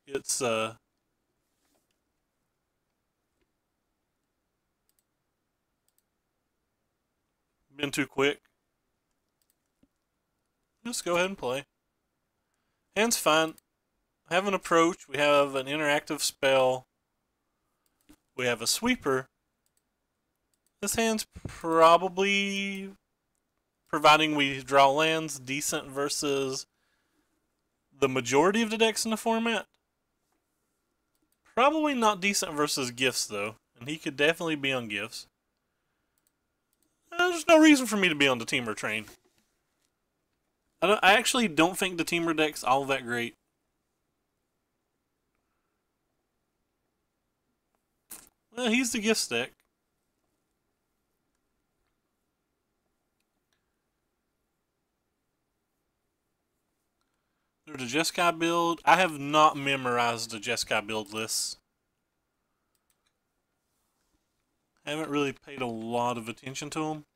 It's been too quick. Just go ahead and play. Hand's fine. I have an approach. We have an interactive spell. We have a sweeper. This hand's probably, providing we draw lands, decent versus the majority of the decks in the format. Probably not decent versus gifts, though. And he could definitely be on gifts. There's no reason for me to be on the Teamer train. I actually don't think the Teamer deck's all that great. Well, he's the gifts deck. There's a Jeskai build. I have not memorized the Jeskai build lists. I haven't really paid a lot of attention to them.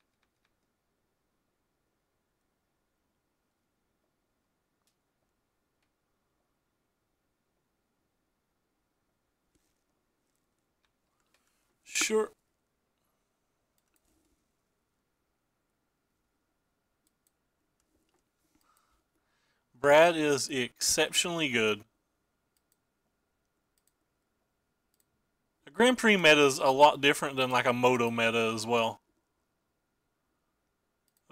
Sure. Brad is exceptionally good. A Grand Prix meta is a lot different than like a Moto meta as well.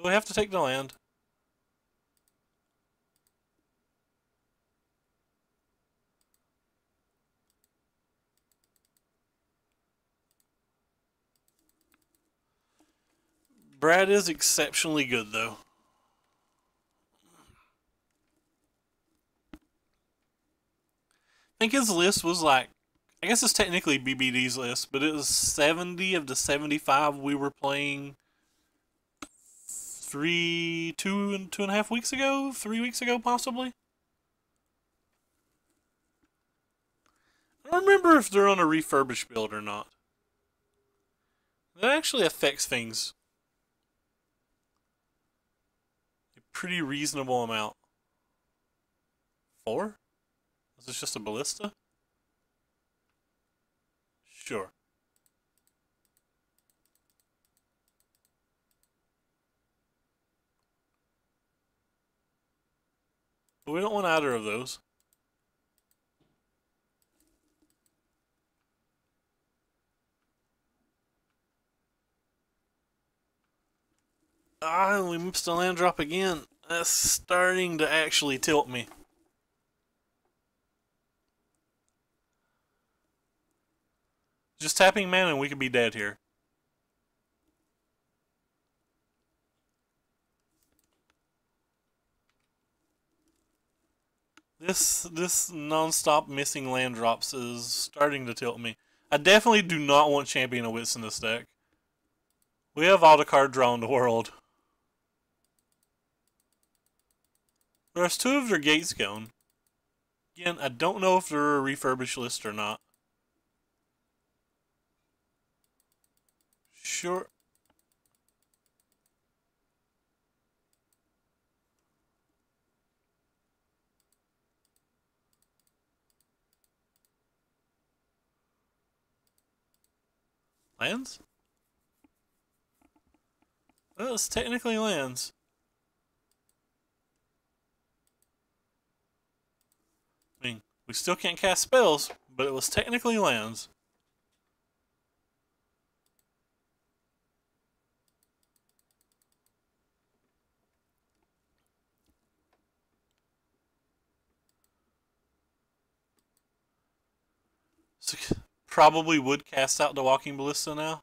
We have to take the land. Brad is exceptionally good, though. I think his list was like, I guess it's technically BBD's list, but it was 70 of the 75 we were playing 2.5 weeks ago? 3 weeks ago, possibly? I don't remember if they're on a refurbished build or not. That actually affects things. A pretty reasonable amount. 4? Is this just a ballista? Sure. But we don't want either of those. Ah, we missed a land drop again. That's starting to actually tilt me. Just tapping mana and we could be dead here. This non-stop missing land drops is starting to tilt me. I definitely do not want Champion of Wits in this deck. We have all the card draw in the world. There's 2 of their gates going. Again, I don't know if they're a refurbished list or not. Sure. Lands? Well, it's technically lands. I mean, we still can't cast spells, but it was technically lands. So, probably would cast out the Walking Ballista now.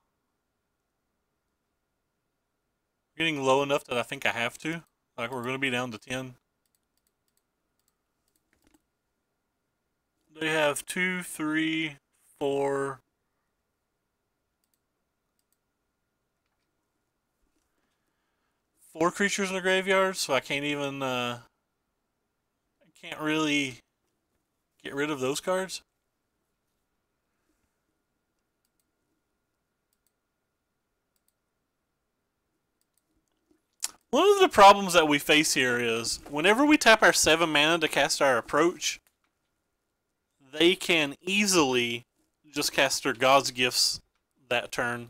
Getting low enough that I think I have to. Like, we're going to be down to 10. They have 2, 3, 4. 4 creatures in the graveyard, so I can't even, I can't really get rid of those cards. One of the problems that we face here is, whenever we tap our 7 mana to cast our approach, they can easily just cast their God's Gifts that turn.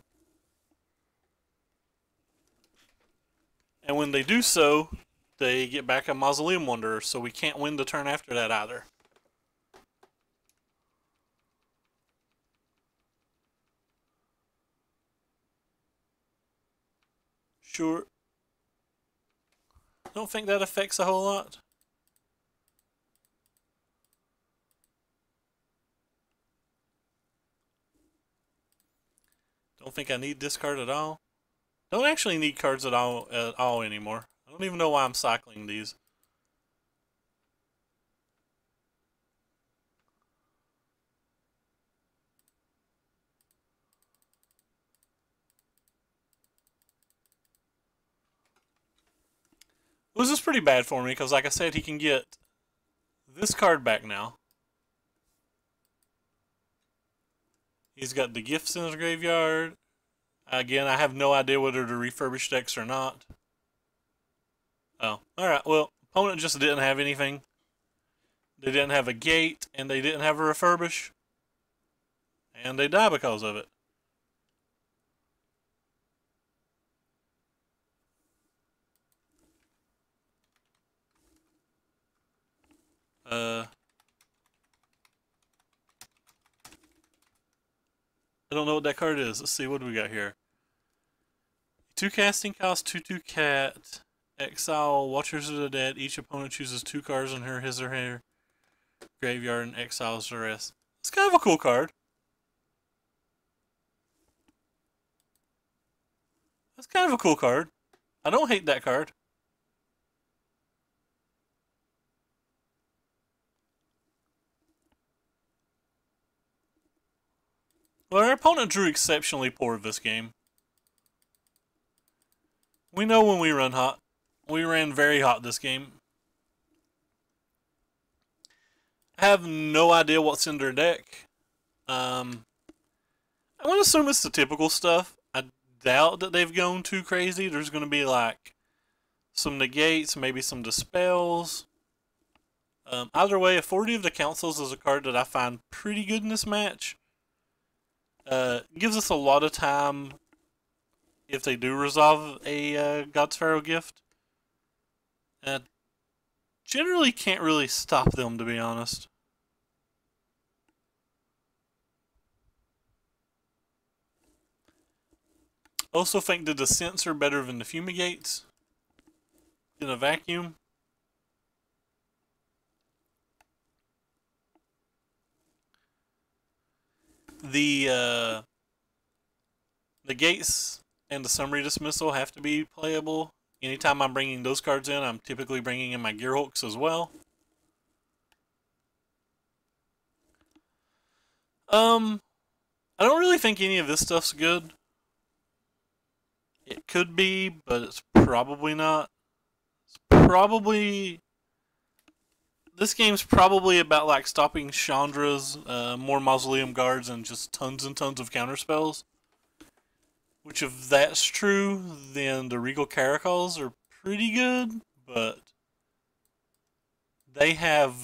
And when they do so, they get back a Mausoleum Wanderer, so we can't win the turn after that either. Sure. Don't think that affects a whole lot. Don't think I need this card at all. Don't actually need cards at all anymore. I don't even know why I'm cycling these. This is pretty bad for me because, like I said, he can get this card back now. He's got the gifts in his graveyard. Again, I have no idea whether to refurbish decks or not. Oh, alright. Well, opponent just didn't have anything. They didn't have a gate, and they didn't have a refurbish. And they die because of it. I don't know what that card is. Let's see, what do we got here? 2 casting cost, 2/2 cat. Exile Watchers of the Dead. Each opponent chooses 2 cards in his or her graveyard and exiles the rest. It's kind of a cool card. That's kind of a cool card. I don't hate that card. Well, our opponent drew exceptionally poor this game. We know when we run hot. We ran very hot this game. I have no idea what's in their deck. I'm going to assume it's the typical stuff. I doubt that they've gone too crazy. There's going to be like some negates, maybe some dispels. Either way, Authority of the Councils is a card that I find pretty good in this match. Gives us a lot of time if they do resolve a God's Pharaoh gift. Generally can't really stop them, to be honest. Also think the Descents are better than the Fumigates in a vacuum. The gates and the Summary Dismissal have to be playable. Anytime I'm bringing those cards in, I'm typically bringing in my Gearhulks as well. I don't really think any of this stuff's good. It could be, but it's probably not. This game's probably about like stopping Chandra's, more Mausoleum Guards, and just tons and tons of counterspells. Which, if that's true, then the Regal Caracals are pretty good, but they have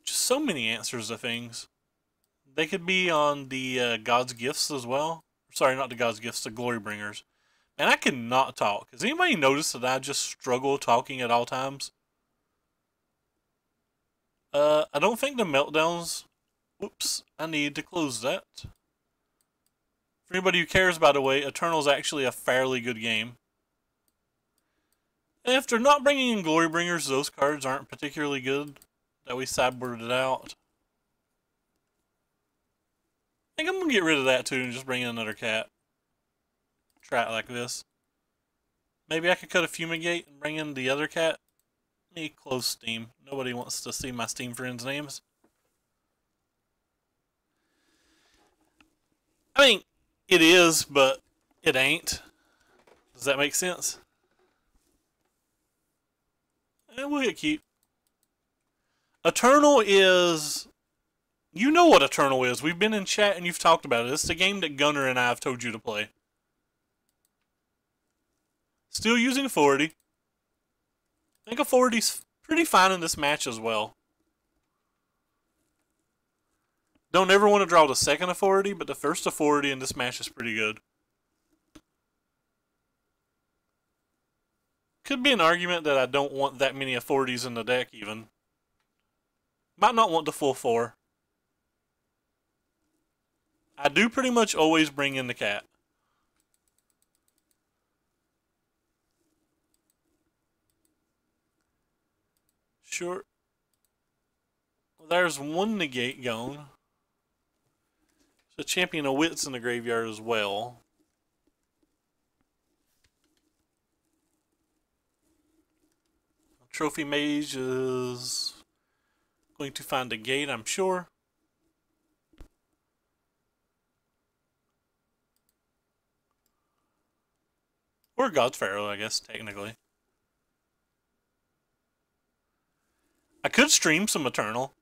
just so many answers to things. They could be on the God's Gifts as well. Sorry, not the God's Gifts, the Glory Bringers. And I cannot talk. Has anybody noticed that I just struggle talking at all times? I don't think the Meltdowns... Whoops, I need to close that. For anybody who cares, by the way, Eternal's actually a fairly good game. And if they're not bringing in Glory Bringers, those cards aren't particularly good that we sideboarded out. I think I'm going to get rid of that too and just bring in another cat. Try it like this. Maybe I could cut a Fumigate and bring in the other cat. Let me close Steam. Nobody wants to see my Steam friends' names. I mean, it is, but It ain't. Does that make sense? And we'll get keep. Eternal is... You know what Eternal is. We've been in chat and you've talked about it. It's the game that Gunner and I have told you to play. Still using a 40. I think a 40's pretty fine in this match as well. Don't ever want to draw the second authority, but the first authority in this match is pretty good. Could be an argument that I don't want that many authorities in the deck even. Might not want the full 4. I do pretty much always bring in the cat. Sure. Well, there's one negate gone. So Champion of Wits in the graveyard as well. Trophy Mage is going to find a gate, I'm sure. Or God's Pharaoh, I guess, technically. I could stream some Eternal.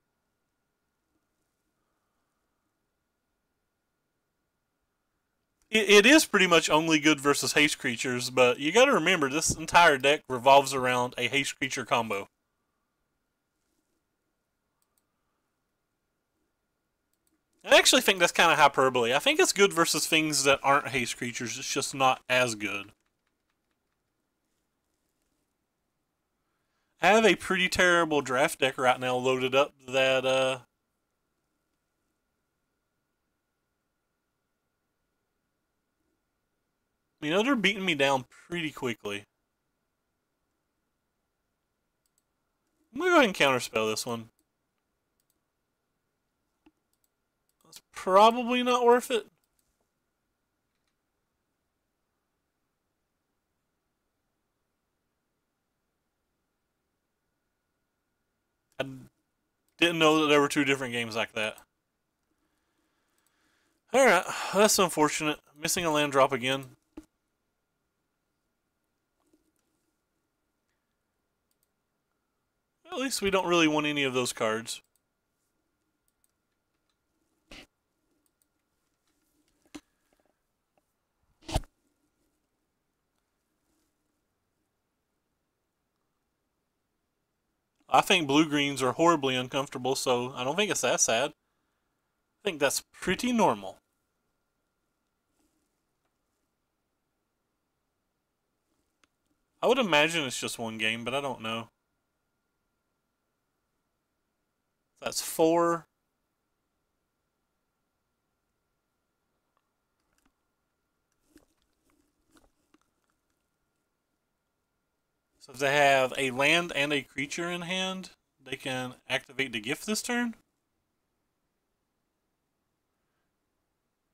It is pretty much only good versus haste creatures, but you gotta remember this entire deck revolves around a haste creature combo. I actually think that's kind of hyperbole. I think it's good versus things that aren't haste creatures, it's just not as good. I have a pretty terrible draft deck right now loaded up that, you know, they're beating me down pretty quickly. I'm going to go ahead and counterspell this one. That's probably not worth it. I didn't know that there were 2 different games like that. Alright, that's unfortunate. Missing a land drop again. At least we don't really want any of those cards. I think blue-greens are horribly uncomfortable, so I don't think it's that sad. I think that's pretty normal. I would imagine it's just 1 game, but I don't know. That's 4. So if they have a land and a creature in hand, they can activate the gift this turn.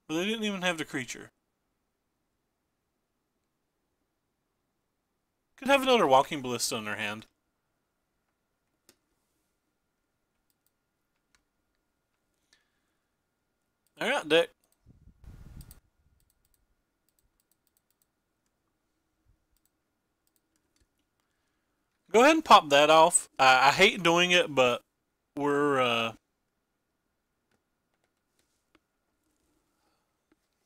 But they didn't even have the creature. Could have another Walking Ballista in their hand. Alright, deck. Go ahead and pop that off. I hate doing it, but we're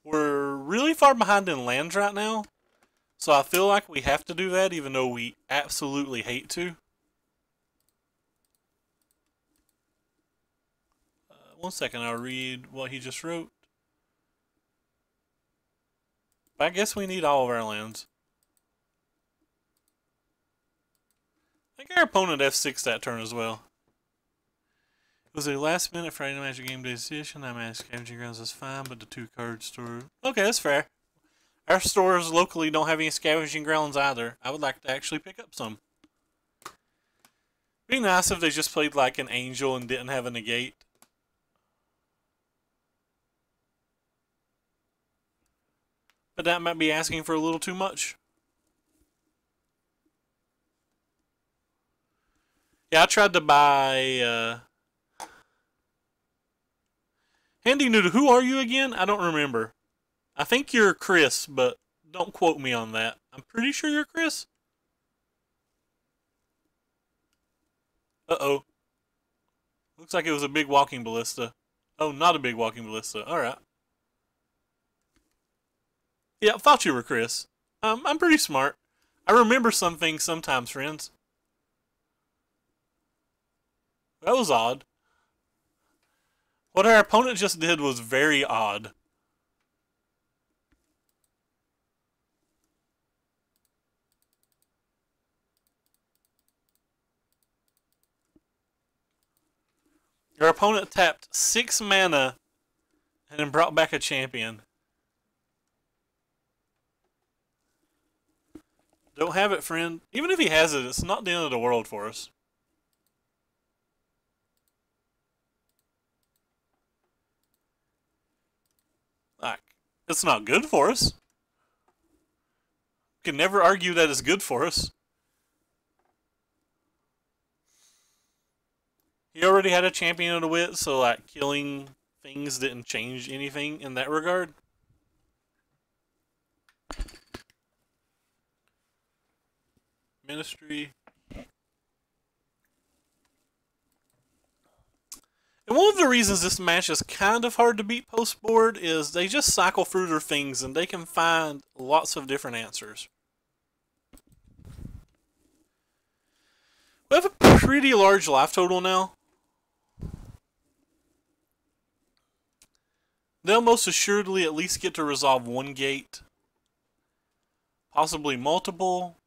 really far behind in lands right now. So I feel like we have to do that, even though we absolutely hate to. 1 second, I'll read what he just wrote. But I guess we need all of our lands. I think our opponent F6 that turn as well. It was a last minute Friday Night Magic Game Day decision. I managed Scavenging Grounds is fine, but the 2-card store... Okay, that's fair. Our stores locally don't have any Scavenging Grounds either. I would like to actually pick up some. It'd be nice if they just played like an Angel and didn't have a negate. But that might be asking for a little too much. Yeah, I tried to buy, Handy Noodle, who are you again? I don't remember. I think you're Chris, but Don't quote me on that. I'm pretty sure you're Chris. Uh-oh. Looks like it was a big walking ballista. Oh, not a big walking ballista. Alright. Yeah, I thought you were Chris. I'm pretty smart. I remember some things sometimes, friends. That was odd. What our opponent just did was very odd. Our opponent tapped 6 mana and then brought back a champion. Don't have it, friend. Even if he has it, it's not the end of the world for us. Like, it's not good for us. Can never argue that it's good for us. He already had a champion of the wit, so like killing things didn't change anything in that regard. Ministry. And one of the reasons this match is kind of hard to beat post-board is they just cycle through their things and they can find lots of different answers. We have a pretty large life total now. They'll most assuredly at least get to resolve one gate. Possibly multiple.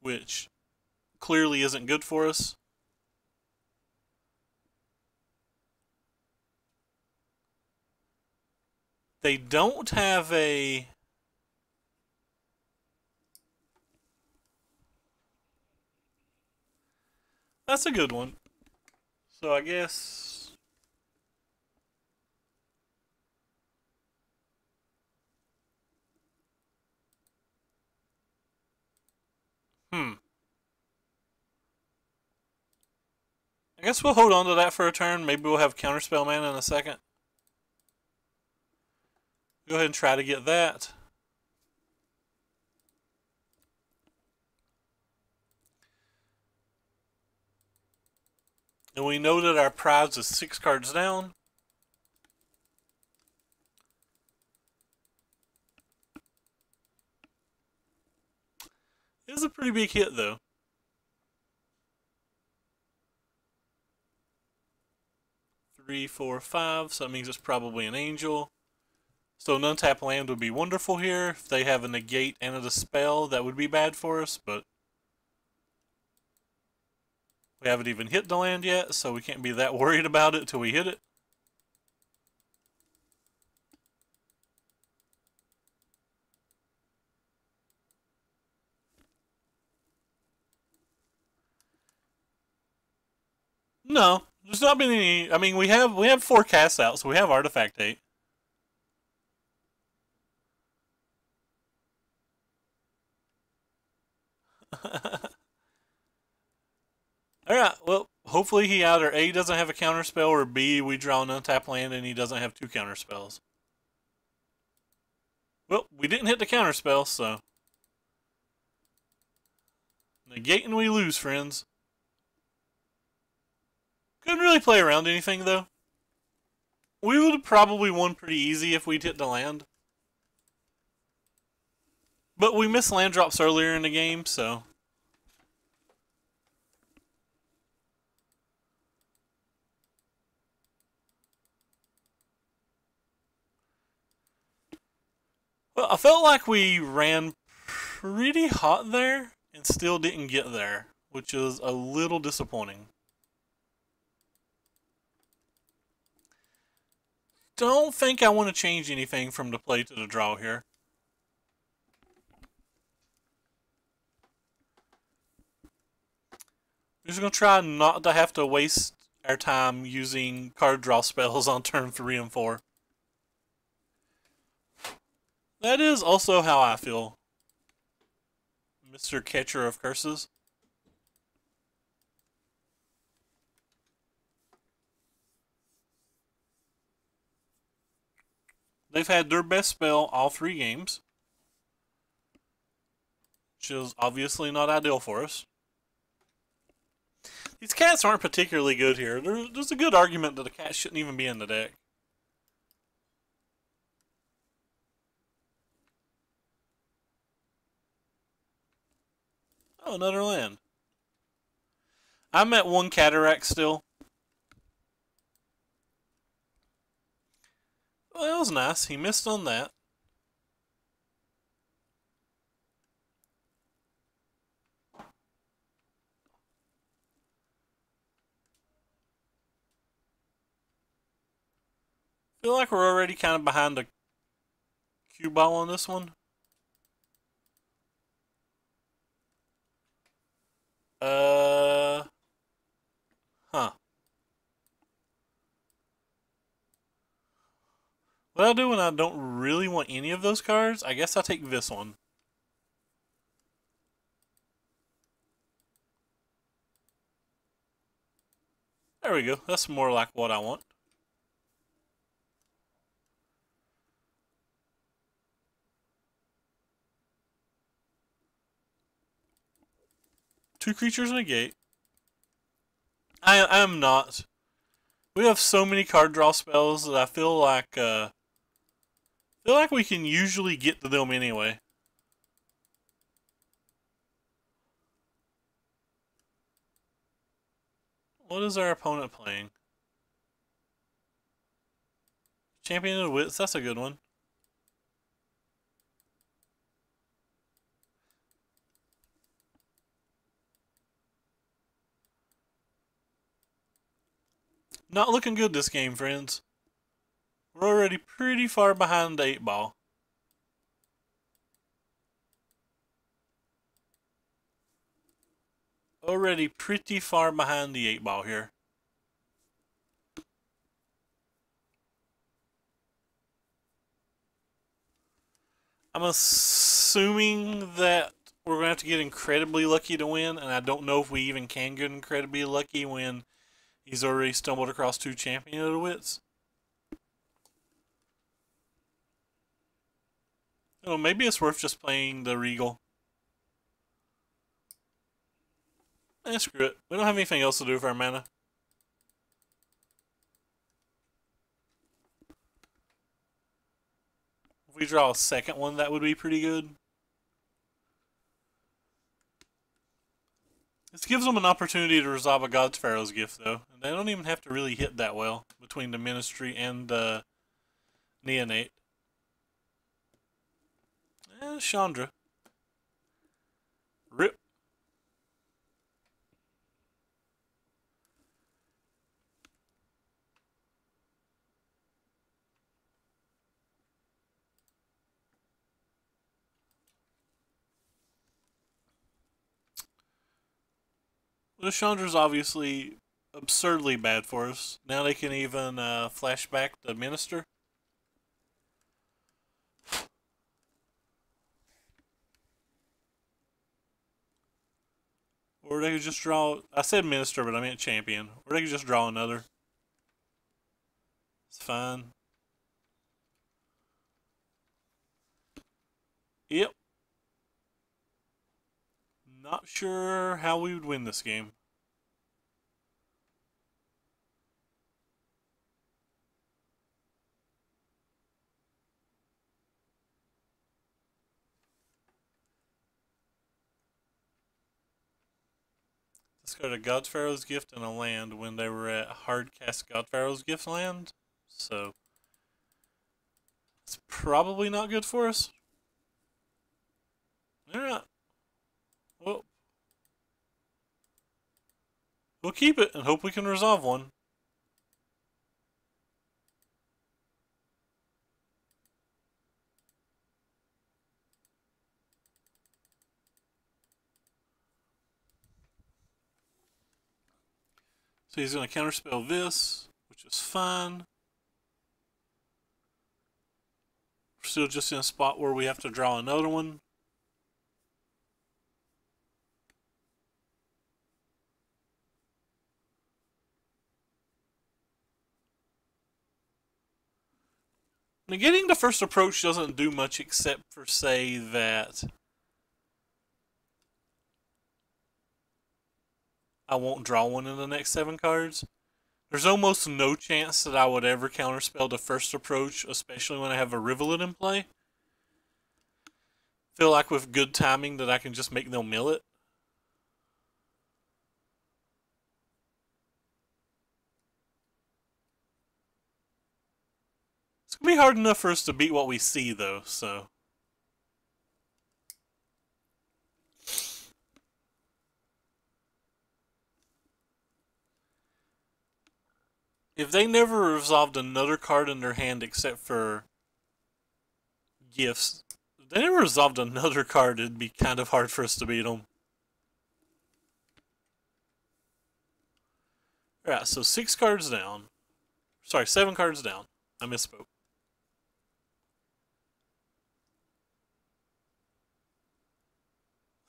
Which clearly isn't good for us. They don't have a... That's a good one. So I guess... I guess we'll hold on to that for a turn. Maybe we'll have Counterspell mana in a second. Go ahead and try to get that. And we know that our prize is 6 cards down. It is a pretty big hit, though. Three, 4, 5, so that means it's probably an angel. So an untap land would be wonderful here. If they have a negate and a dispel, that would be bad for us, but we haven't even hit the land yet, so we can't be that worried about it till we hit it. No, there's not been any. I mean, we have 4 casts out, so we have Artifact 8. Alright, well, hopefully he either A, doesn't have a counterspell, or B, we draw an untap land and he doesn't have 2 counterspells. Well, we didn't hit the counterspell, so... Negate and we lose, friends. Couldn't really play around anything, though. We would have probably won pretty easy if we'd hit the land. But we missed land drops earlier in the game, so... Well, I felt like we ran pretty hot there and still didn't get there, which is a little disappointing. Don't think I want to change anything from the play to the draw here. We're just going to try not to have to waste our time using card draw spells on turn 3 and 4. That is also how I feel, Mr. Catcher of Curses. They've had their best spell all 3 games, which is obviously not ideal for us. These cats aren't particularly good here. There's a good argument that a cat shouldn't even be in the deck. Oh, another land. I'm at 1 cataract still. Well, that was nice. He missed on that. Feel like we're already kind of behind the cue ball on this one. Huh. What I do when I don't really want any of those cards, I guess I'll take this one. There we go. That's more like what I want. Two creatures negate. I am not. We have so many card draw spells that I feel like we can usually get to them anyway. What is our opponent playing? Champion of the Wits, that's a good one. Not looking good this game, friends. We're already pretty far behind the 8 ball. Already pretty far behind the 8 ball here. I'm assuming that we're going to have to get incredibly lucky to win, and I don't know if we even can get incredibly lucky when he's already stumbled across 2 Champion of the Wits. Oh, maybe it's worth just playing the Regal. Screw it. We don't have anything else to do with our mana. If we draw a second one, that would be pretty good. This gives them an opportunity to resolve a God's Pharaoh's Gift, though. And they don't even have to really hit that well between the Ministry and the Neonate. Chandra. Rip. The Chandra's obviously absurdly bad for us. Now they can even flashback the Minister. Or they could just draw... I said Minister, but I meant Champion. Or they could just draw another. It's fine. Yep. Not sure how we would win this game. Discard a God's Pharaoh's Gift and a land when they were at hardcast God Pharaoh's Gift land. So it's probably not good for us. Alright. Well, we'll keep it and hope we can resolve one. So he's going to counterspell this, which is fine. We're still just in a spot where we have to draw another one. Negating the first approach doesn't do much except for say that I won't draw one in the next 7 cards. There's almost no chance that I would ever counterspell the first approach, especially when I have a Rivulet in play. Feel like with good timing that I can just make them mill it. It's going to be hard enough for us to beat what we see, though, so. If they never resolved another card in their hand except for gifts, if they never resolved another card, it'd be kind of hard for us to beat them. Alright, so 6 cards down. Sorry, 7 cards down. I misspoke.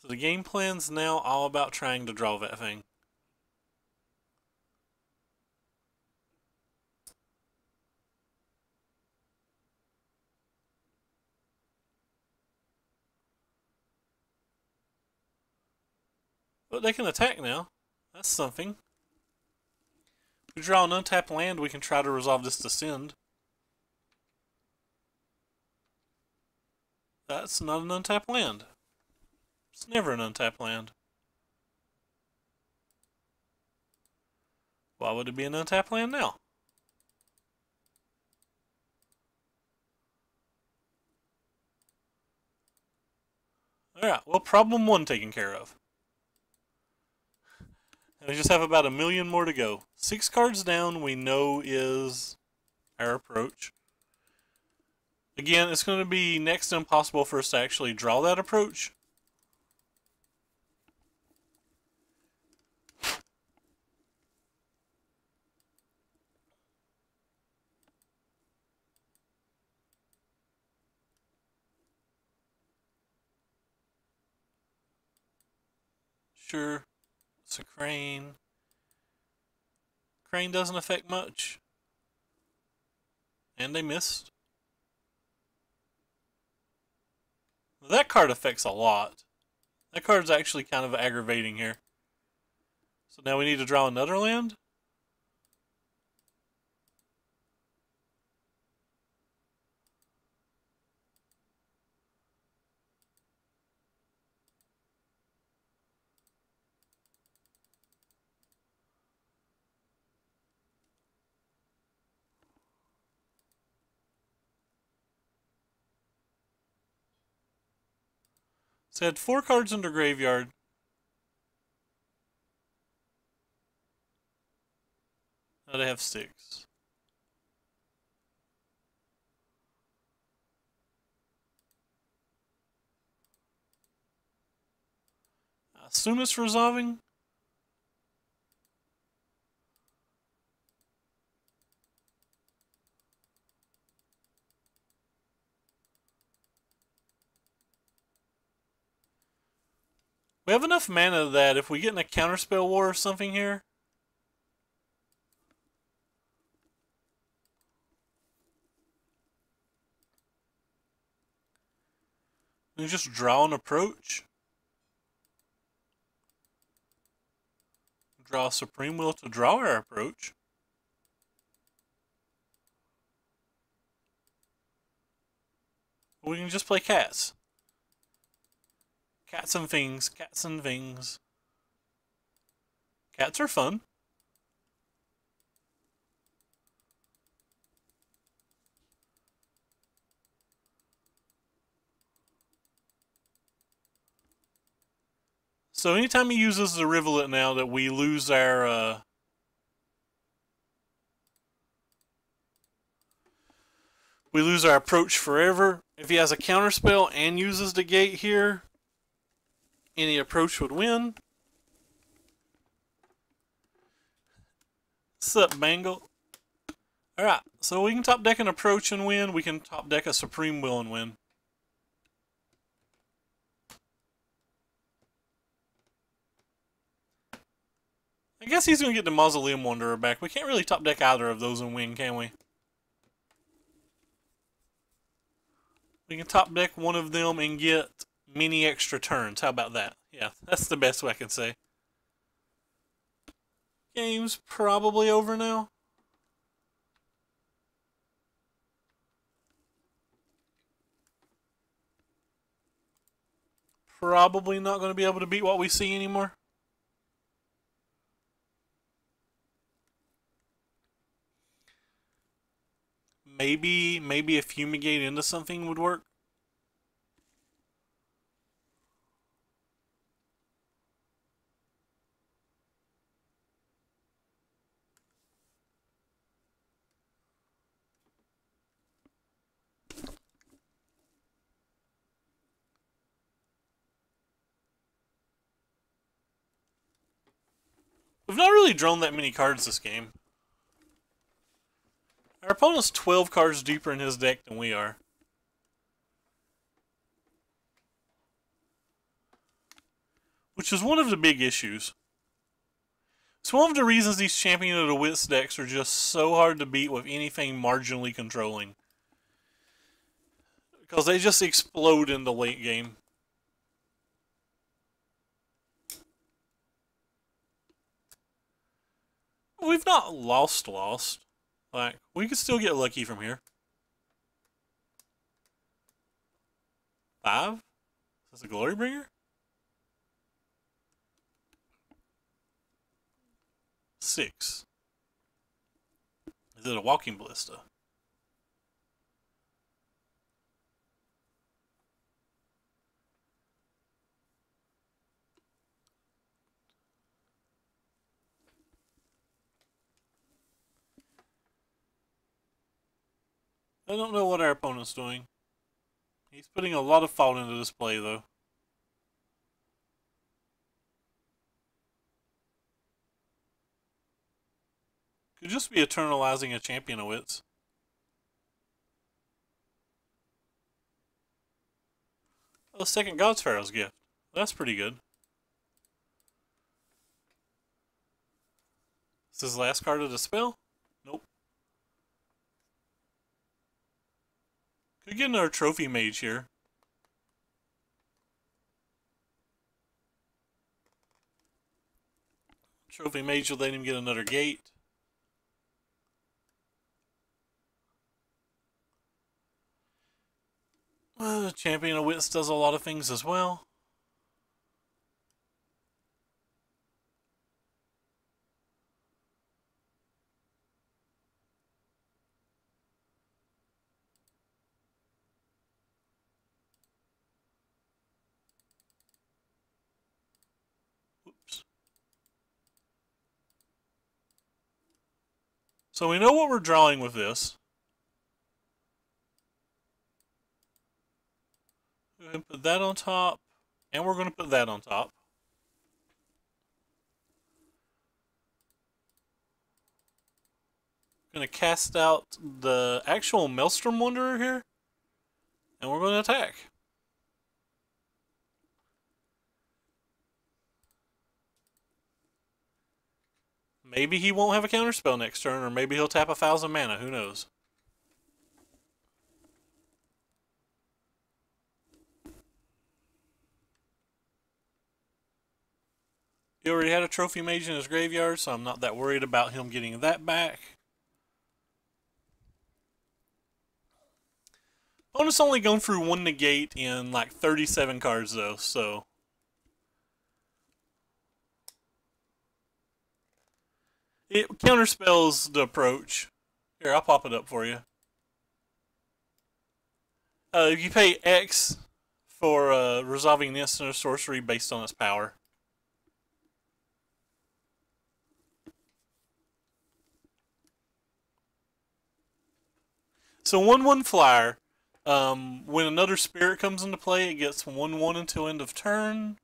So the game plan's now all about trying to draw that thing. But they can attack now. That's something. If we draw an untapped land, we can try to resolve this Descend. That's not an untapped land. It's never an untapped land. Why would it be an untapped land now? Alright, well, problem 1 taken care of. And we just have about 1 million more to go. 6 cards down we know is our approach. Again, it's going to be next to impossible for us to actually draw that approach. Sure, it's a Crane. Crane doesn't affect much. And they missed. That card affects a lot. That card's actually kind of aggravating here. So now we need to draw another land? So I had 4 cards in the graveyard. Now they have 6. I assume it's resolving. We have enough mana that if we get in a counterspell war or something here, we can just draw an approach. Draw a Supreme Will to draw our approach. We can just play cats. Cats and things, cats and things. Cats are fun. So anytime he uses the Rivulet now that we lose our approach forever. If he has a counterspell and uses the gate here, any approach would win. Sup, Bangle? Alright, so we can top deck an approach and win. We can top deck a Supreme Will and win. I guess he's going to get the Mausoleum Wanderer back. We can't really top deck either of those and win, can we? We can top deck one of them and get many extra turns. How about that? Yeah, that's the best way I can say. Game's probably over now. Probably not going to be able to beat what we see anymore. Maybe a fumigate into something would work. We've not really drawn that many cards this game. Our opponent's 12 cards deeper in his deck than we are. Which is one of the big issues. It's one of the reasons these Champion of the Wits decks are just so hard to beat with anything marginally controlling. Because they just explode in the late game. We've not lost. Like, we could still get lucky from here. 5? Is this a Glory Bringer? 6. Is it a Walking Ballista? I don't know what our opponent's doing. He's putting a lot of thought into this play, though. Could just be eternalizing a Champion of Wits. Oh, second God's Pharaoh's Gift. That's pretty good. Is this the last card of the spell? Nope. Could get another Trophy Mage here. Trophy Mage will let him get another gate. Champion of Wits does a lot of things as well. Oops. So we know what we're drawing with this. We're going to put that on top, and we're going to put that on top. Going to cast out the actual Maelstrom Wanderer here, and we're going to attack. Maybe he won't have a counterspell next turn, or maybe he'll tap 1,000 mana, who knows. He already had a Trophy Mage in his graveyard, so I'm not that worried about him getting that back. Opponent's only gone through one negate in like 37 cards though, so. It counterspells the approach. Here, I'll pop it up for you. You pay X for resolving an instant or sorcery based on its power. So 1/1 flyer. When another spirit comes into play, it gets 1/1 until end of turn.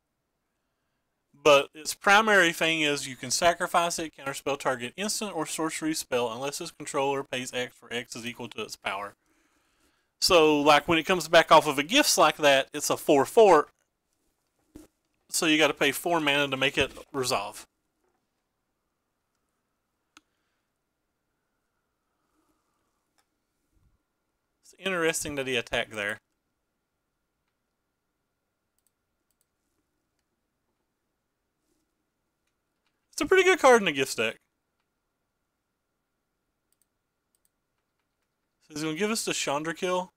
But its primary thing is you can sacrifice it, counterspell target instant or sorcery spell unless its controller pays X for X is equal to its power. So, like, when it comes back off of a gifts like that, it's a 4/4. So you got to pay 4 mana to make it resolve. It's interesting that he attacked there. a pretty good card in the gift deck. So he's going to give us the Chandrakill.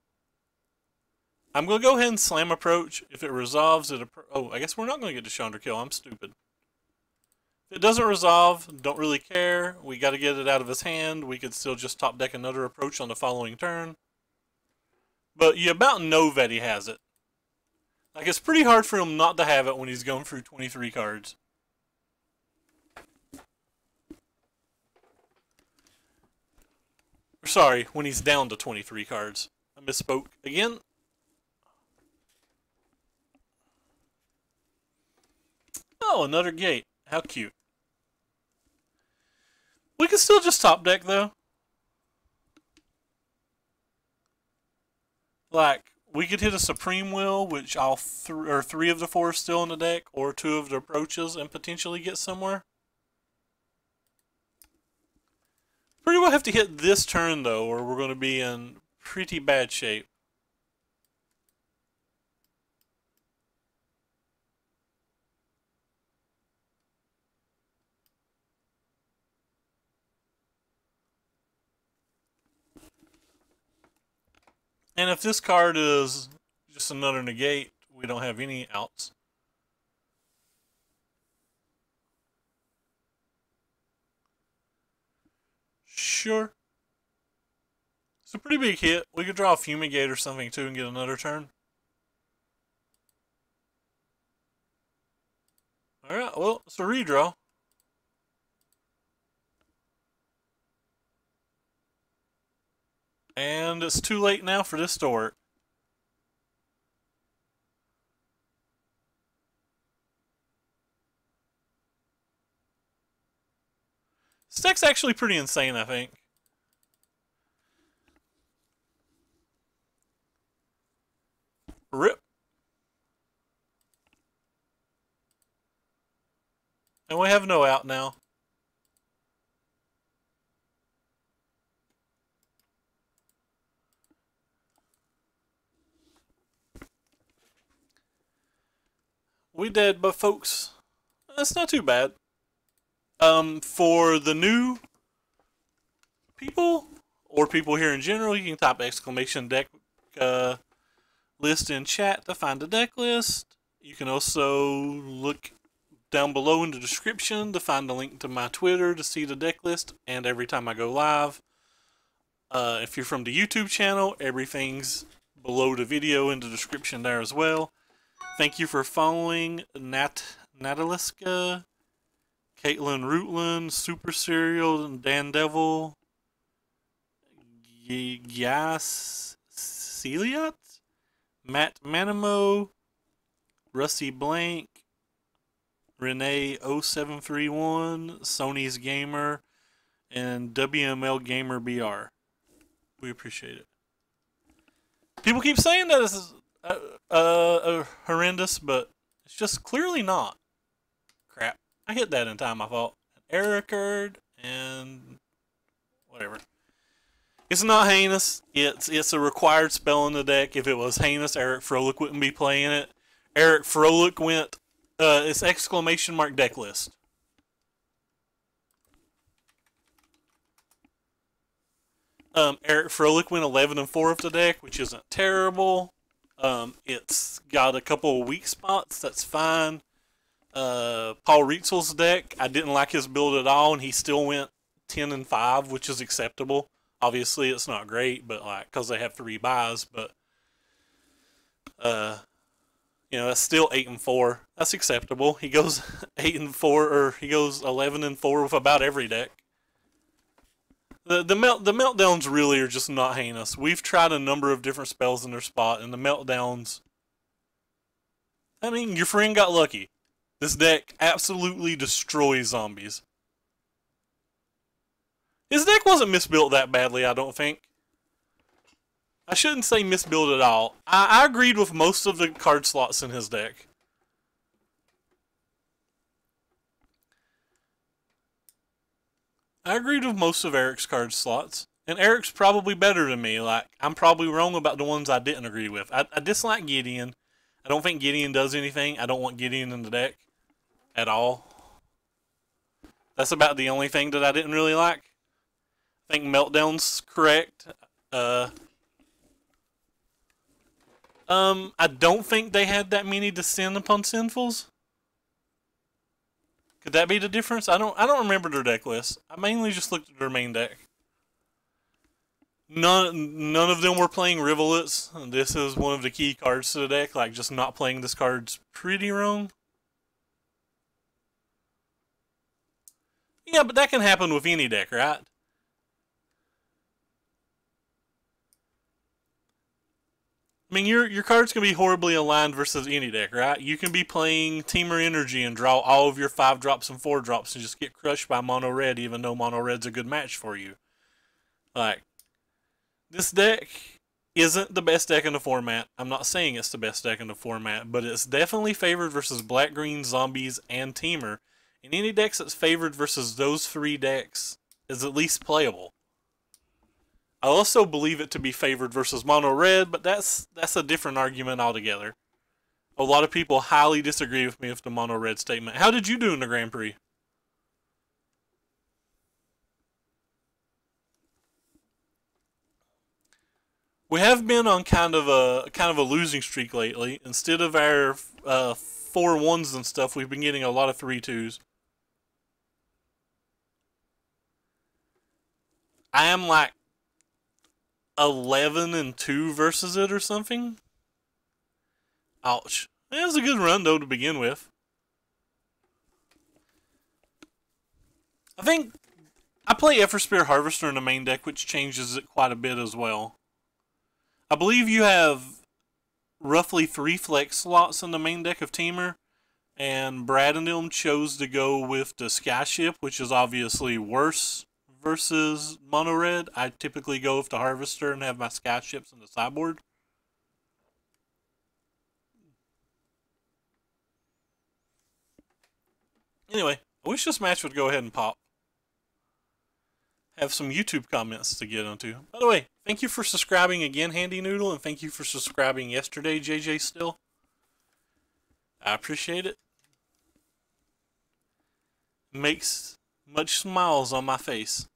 I'm going to go ahead and slam approach. If it resolves, oh, I guess we're not going to get to Chandrakill. I'm stupid. If it doesn't resolve, don't really care. We got to get it out of his hand. We could still just top deck another approach on the following turn. But you about know that he has it. Like, it's pretty hard for him not to have it when he's going through 23 cards. Sorry, when he's down to 23 cards. I misspoke again. Oh, another gate. How cute. We can still just top deck, though. Like, we could hit a Supreme Will, which or 3 of the 4 are still in the deck, or 2 of the approaches, and potentially get somewhere. Pretty well have to hit this turn, though, or we're going to be in pretty bad shape. And if this card is just another negate, we don't have any outs. Sure. It's a pretty big hit. We could draw a Fumigate or something too and get another turn. Alright, well, it's a redraw. And it's too late now for this to work. This deck's actually pretty insane, I think. Rip. And we have no out now. We did, but folks, that's not too bad. For the new people, or people here in general, you can type exclamation deck list in chat to find the deck list. You can also look down below in the description to find the link to my Twitter to see the deck list and every time I go live. If you're from the YouTube channel, everything's below the video in the description there as well. Thank you for following Nataliska, Caitlin Rootland, Super Serial, Dan Devil, Yas Celiot, Matt Manimo, Rusty Blank, Renee0731, Sony's Gamer, and WML Gamer BR. We appreciate it. People keep saying that this is horrendous, but it's just clearly not. Crap. I hit that in time, I thought. Error occurred, and whatever. It's not heinous. It's a required spell in the deck. If it was heinous, Eric Froelich wouldn't be playing it. Eric Froelich went, it's exclamation mark deck list. Eric Froelich went 11-4 of the deck, which isn't terrible. It's got a couple of weak spots, that's fine. Paul Rietzel's deck, I didn't like his build at all, and he still went 10-5, which is acceptable. Obviously, it's not great, but like, because they have 3 buys, but you know, that's still 8-4. That's acceptable. He goes 8-4, or he goes 11-4 with about every deck. The meltdowns really are just not heinous. We've tried a number of different spells in their spot, and the meltdowns, I mean, your friend got lucky. This deck absolutely destroys zombies. His deck wasn't misbuilt that badly, I don't think. I shouldn't say misbuilt at all. I agreed with most of the card slots in his deck. I agreed with most of Eric's card slots. And Eric's probably better than me. Like, I'm probably wrong about the ones I didn't agree with. I dislike Gideon. I don't think Gideon does anything. I don't want Gideon in the deck at all. That's about the only thing that I didn't really like. I think Meltdown's correct. I don't think they had that many Descend upon Sinfuls. Could that be the difference? I don't remember their deck list. I mainly just looked at their main deck. None of them were playing Rivulets. This is one of the key cards to the deck. Like, just not playing this card's pretty wrong. Yeah, but that can happen with any deck, right? I mean, your cards can be horribly aligned versus any deck, right? You can be playing Temur Energy and draw all of your 5-drops and 4-drops and just get crushed by Mono Red, even though Mono Red's a good match for you. Like, this deck isn't the best deck in the format. I'm not saying it's the best deck in the format, but it's definitely favored versus Black, Green, Zombies, and Temur. And any decks that's favored versus those 3 decks is at least playable. I also believe it to be favored versus Mono Red, but that's a different argument altogether. A lot of people highly disagree with me with the Mono Red statement. How did you do in the Grand Prix? We have been on kind of a losing streak lately. Instead of our 4-1s and stuff, we've been getting a lot of 3-2s. I am like 11-2 versus it or something. Ouch. It was a good run though to begin with. I think I play Everspear Harvester in the main deck, which changes it quite a bit as well. I believe you have roughly 3 flex slots in the main deck of Temur, and Brad and them chose to go with the Skyship, which is obviously worse versus Mono Red. I typically go with the Harvester and have my Skyships in the sideboard. Anyway, I wish this match would go ahead and pop. Have some YouTube comments to get onto. By the way, thank you for subscribing again, Handy Noodle, and thank you for subscribing yesterday, JJ Still. I appreciate it. Makes much smiles on my face.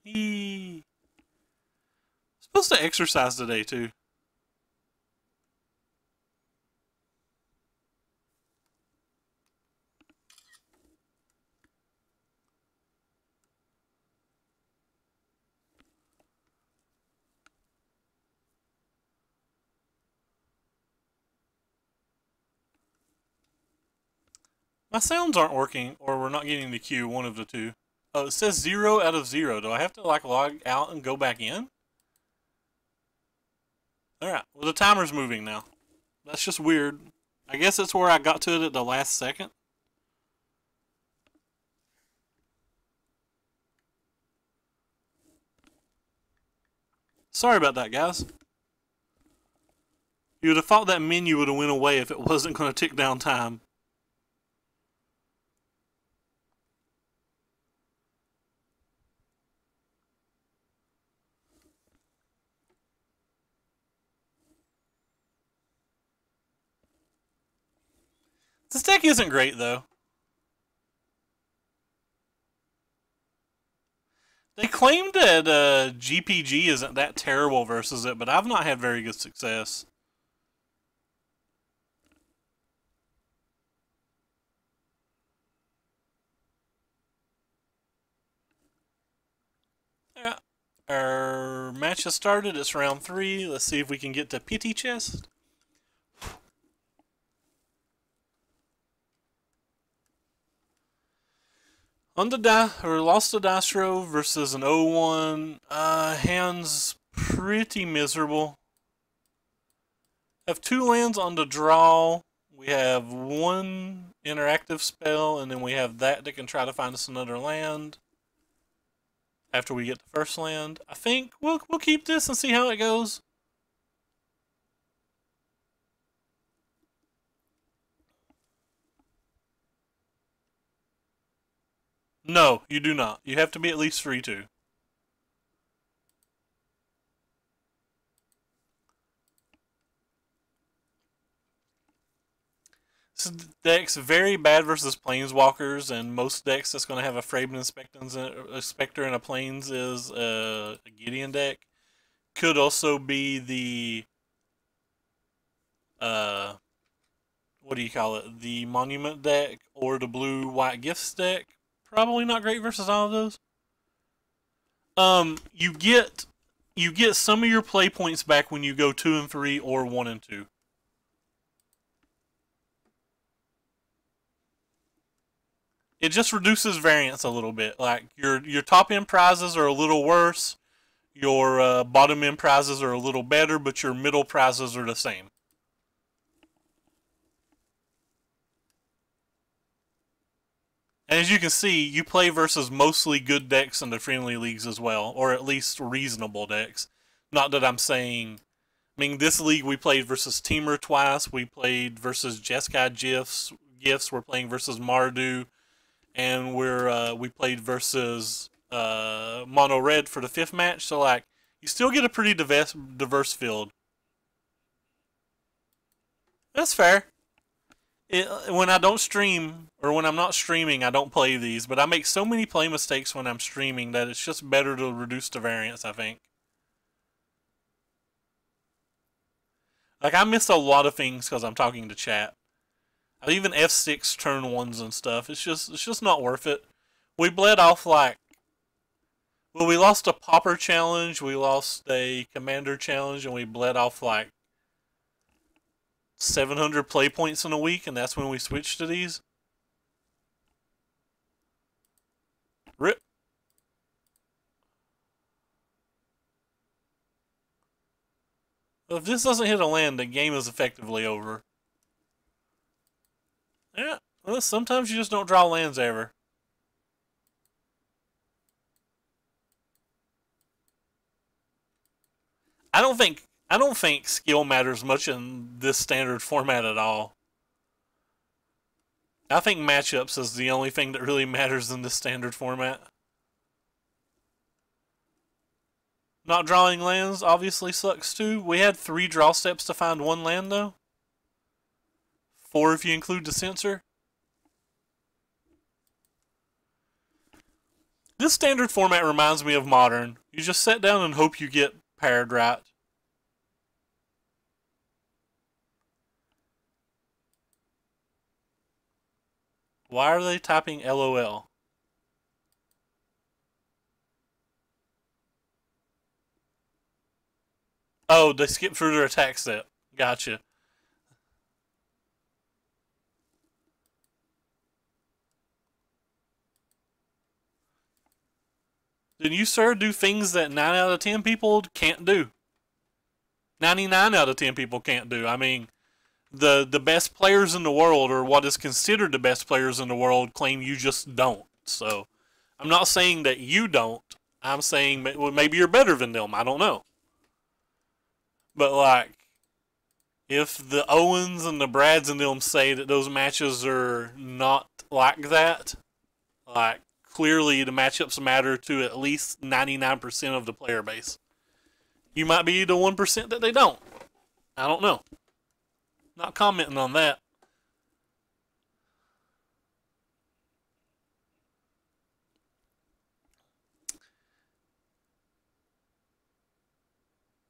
Eee. Supposed to exercise today too. My sounds aren't working, or we're not getting the cue, one of the two. Oh, it says 0 out of 0. Do I have to like log out and go back in? Alright, well the timer's moving now. That's just weird. I guess that's where I got to it at the last second. Sorry about that, guys. You would have thought that menu would have went away if it wasn't going to tick down time. This deck isn't great, though. They claim that GPG isn't that terrible versus it, but I've not had very good success. Yeah. Our match has started. It's round 3. Let's see if we can get to Pity Chest. On the lost to Dastro versus an 0-1. Hand's pretty miserable. Have 2 lands on the draw. We have 1 interactive spell, and then we have that can try to find us another land after we get the first land. I think we'll keep this and see how it goes. No, you do not. You have to be at least 3-2. decks very bad versus Planeswalkers, and most decks that's going to have a Fraben Inspector and a Plains is a Gideon deck. Could also be the what do you call it? The Monument deck or the Blue-White Gifts deck. Probably not great versus all of those. You get some of your play points back when you go 2 and 3 or 1 and 2. It just reduces variance a little bit. Like your top end prizes are a little worse. Your bottom end prizes are a little better, but your middle prizes are the same. And as you can see, you play versus mostly good decks in the friendly leagues as well, or at least reasonable decks. Not that I'm saying... I mean, this league we played versus Temur twice, we played versus Jeskai Gifts, we're playing versus Mardu, and we played versus Mono Red for the 5th match, so like, you still get a pretty diverse field. That's fair. When I don't stream, or when I'm not streaming, I don't play these, but I make so many play mistakes when I'm streaming that it's just better to reduce the variance, I think. Like, I miss a lot of things because I'm talking to chat. I even F6 turn 1s and stuff. It's just not worth it. We bled off like... Well, we lost a Pauper challenge, we lost a Commander challenge, and we bled off like 700 play points in a week, and that's when we switched to these. RIP. If this doesn't hit a land, the game is effectively over. Yeah, well, sometimes you just don't draw lands ever. I don't think skill matters much in this standard format at all. I think matchups is the only thing that really matters in this standard format. Not drawing lands obviously sucks too. We had 3 draw steps to find 1 land though. 4 if you include the censor. This standard format reminds me of Modern. You just sit down and hope you get paired right. Why are they typing LOL? Oh, they skipped through their attack step. Gotcha. Then you, sir, do things that 9 out of 10 people can't do. 99 out of 10 people can't do. I mean, the best players in the world, or what is considered the best players in the world, claim you just don't. So, I'm not saying that you don't. I'm saying maybe you're better than them. I don't know. But, like, if the Owens and the Brads and them say that those matches are not like that, like, clearly the matchups matter to at least 99% of the player base. You might be the 1% that they don't. I don't know. Not commenting on that.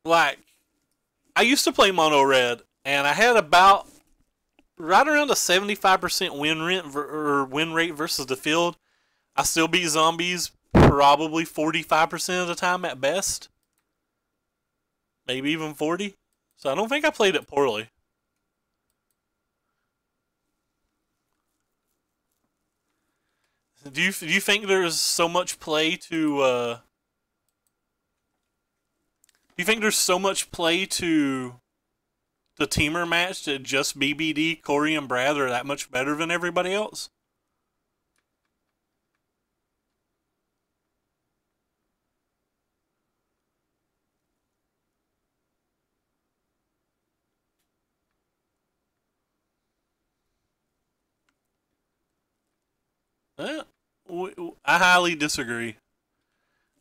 Like, I used to play Mono Red, and I had about right around a 75% win rate versus the field. I still beat zombies probably 45% of the time at best. Maybe even 40. So I don't think I played it poorly. Do you think there's so much play to do you think there's so much play to the Temur match that just BBD, Corey, and Brad are that much better than everybody else? I highly disagree.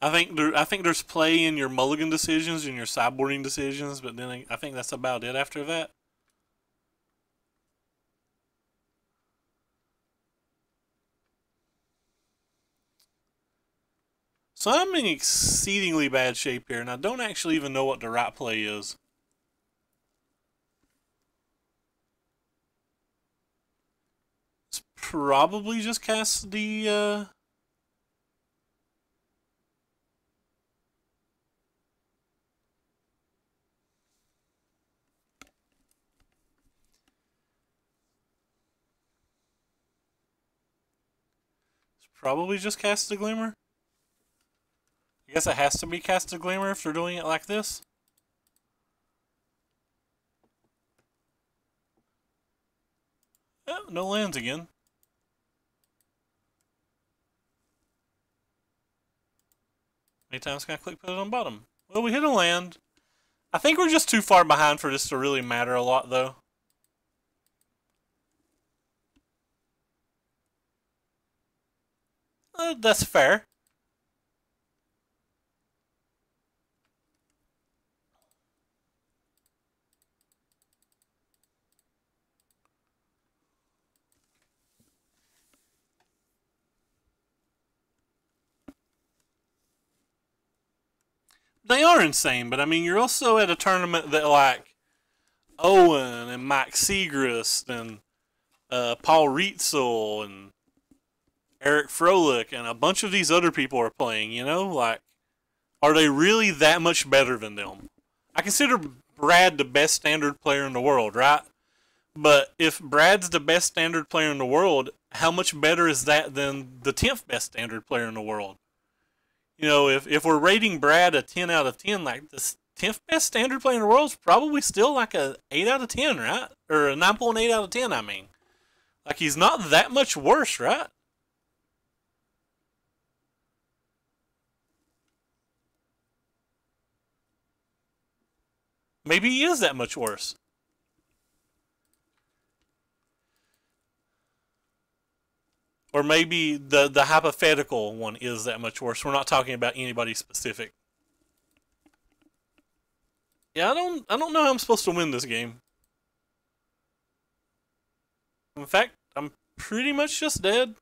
I think there's play in your mulligan decisions and your sideboarding decisions, but then I think that's about it after that. So I'm in exceedingly bad shape here, and I don't actually even know what the right play is. It's probably just cast the, probably just cast the Glimmer. I guess it has to be cast the Glimmer if they're doing it like this. Oh, no lands again. Many times can I click put it on bottom? Well, we hit a land. I think we're just too far behind for this to really matter a lot, though. That's fair. They are insane, but I mean, you're also at a tournament that, like, Owen and Mike Segrist and Paul Rietzel and Eric Froelich and a bunch of these other people are playing, you know? Like, are they really that much better than them? I consider Brad the best standard player in the world, right? But if Brad's the best standard player in the world, how much better is that than the 10th best standard player in the world? You know, if we're rating Brad a 10 out of 10, like the 10th best standard player in the world is probably still like a 8 out of 10, right? Or a 9.8 out of 10, I mean. Like, he's not that much worse, right? Maybe he is that much worse. Or maybe the hypothetical one is that much worse. We're not talking about anybody specific. Yeah, I don't know how I'm supposed to win this game. In fact, I'm pretty much just dead.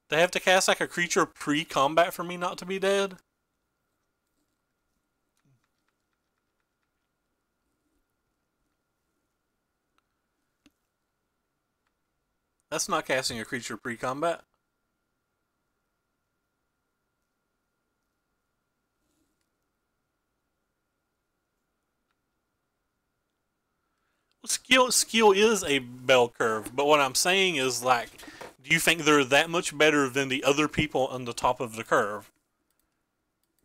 They have to cast like a creature pre-combat for me not to be dead. That's not casting a creature pre-combat. Skill is a bell curve, but what I'm saying is, like, do you think they're that much better than the other people on the top of the curve?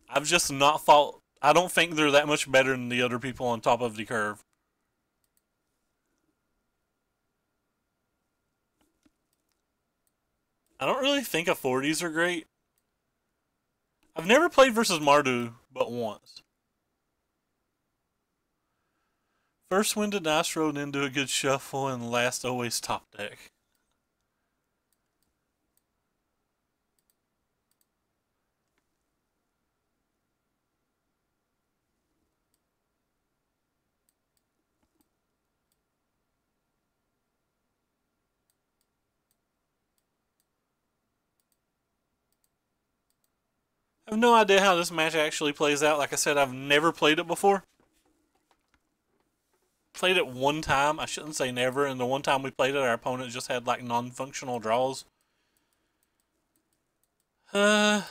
I've just not thought. I don't think they're that much better than the other people on top of the curve. I don't really think authorities are great. I've never played versus Mardu but once. First win to Dice Road and then do a good shuffle, and last always top deck. I have no idea how this match actually plays out. Like I said, I've never played it before. Played it one time. I shouldn't say never. And the one time we played it, our opponent just had like non-functional draws. Doesn't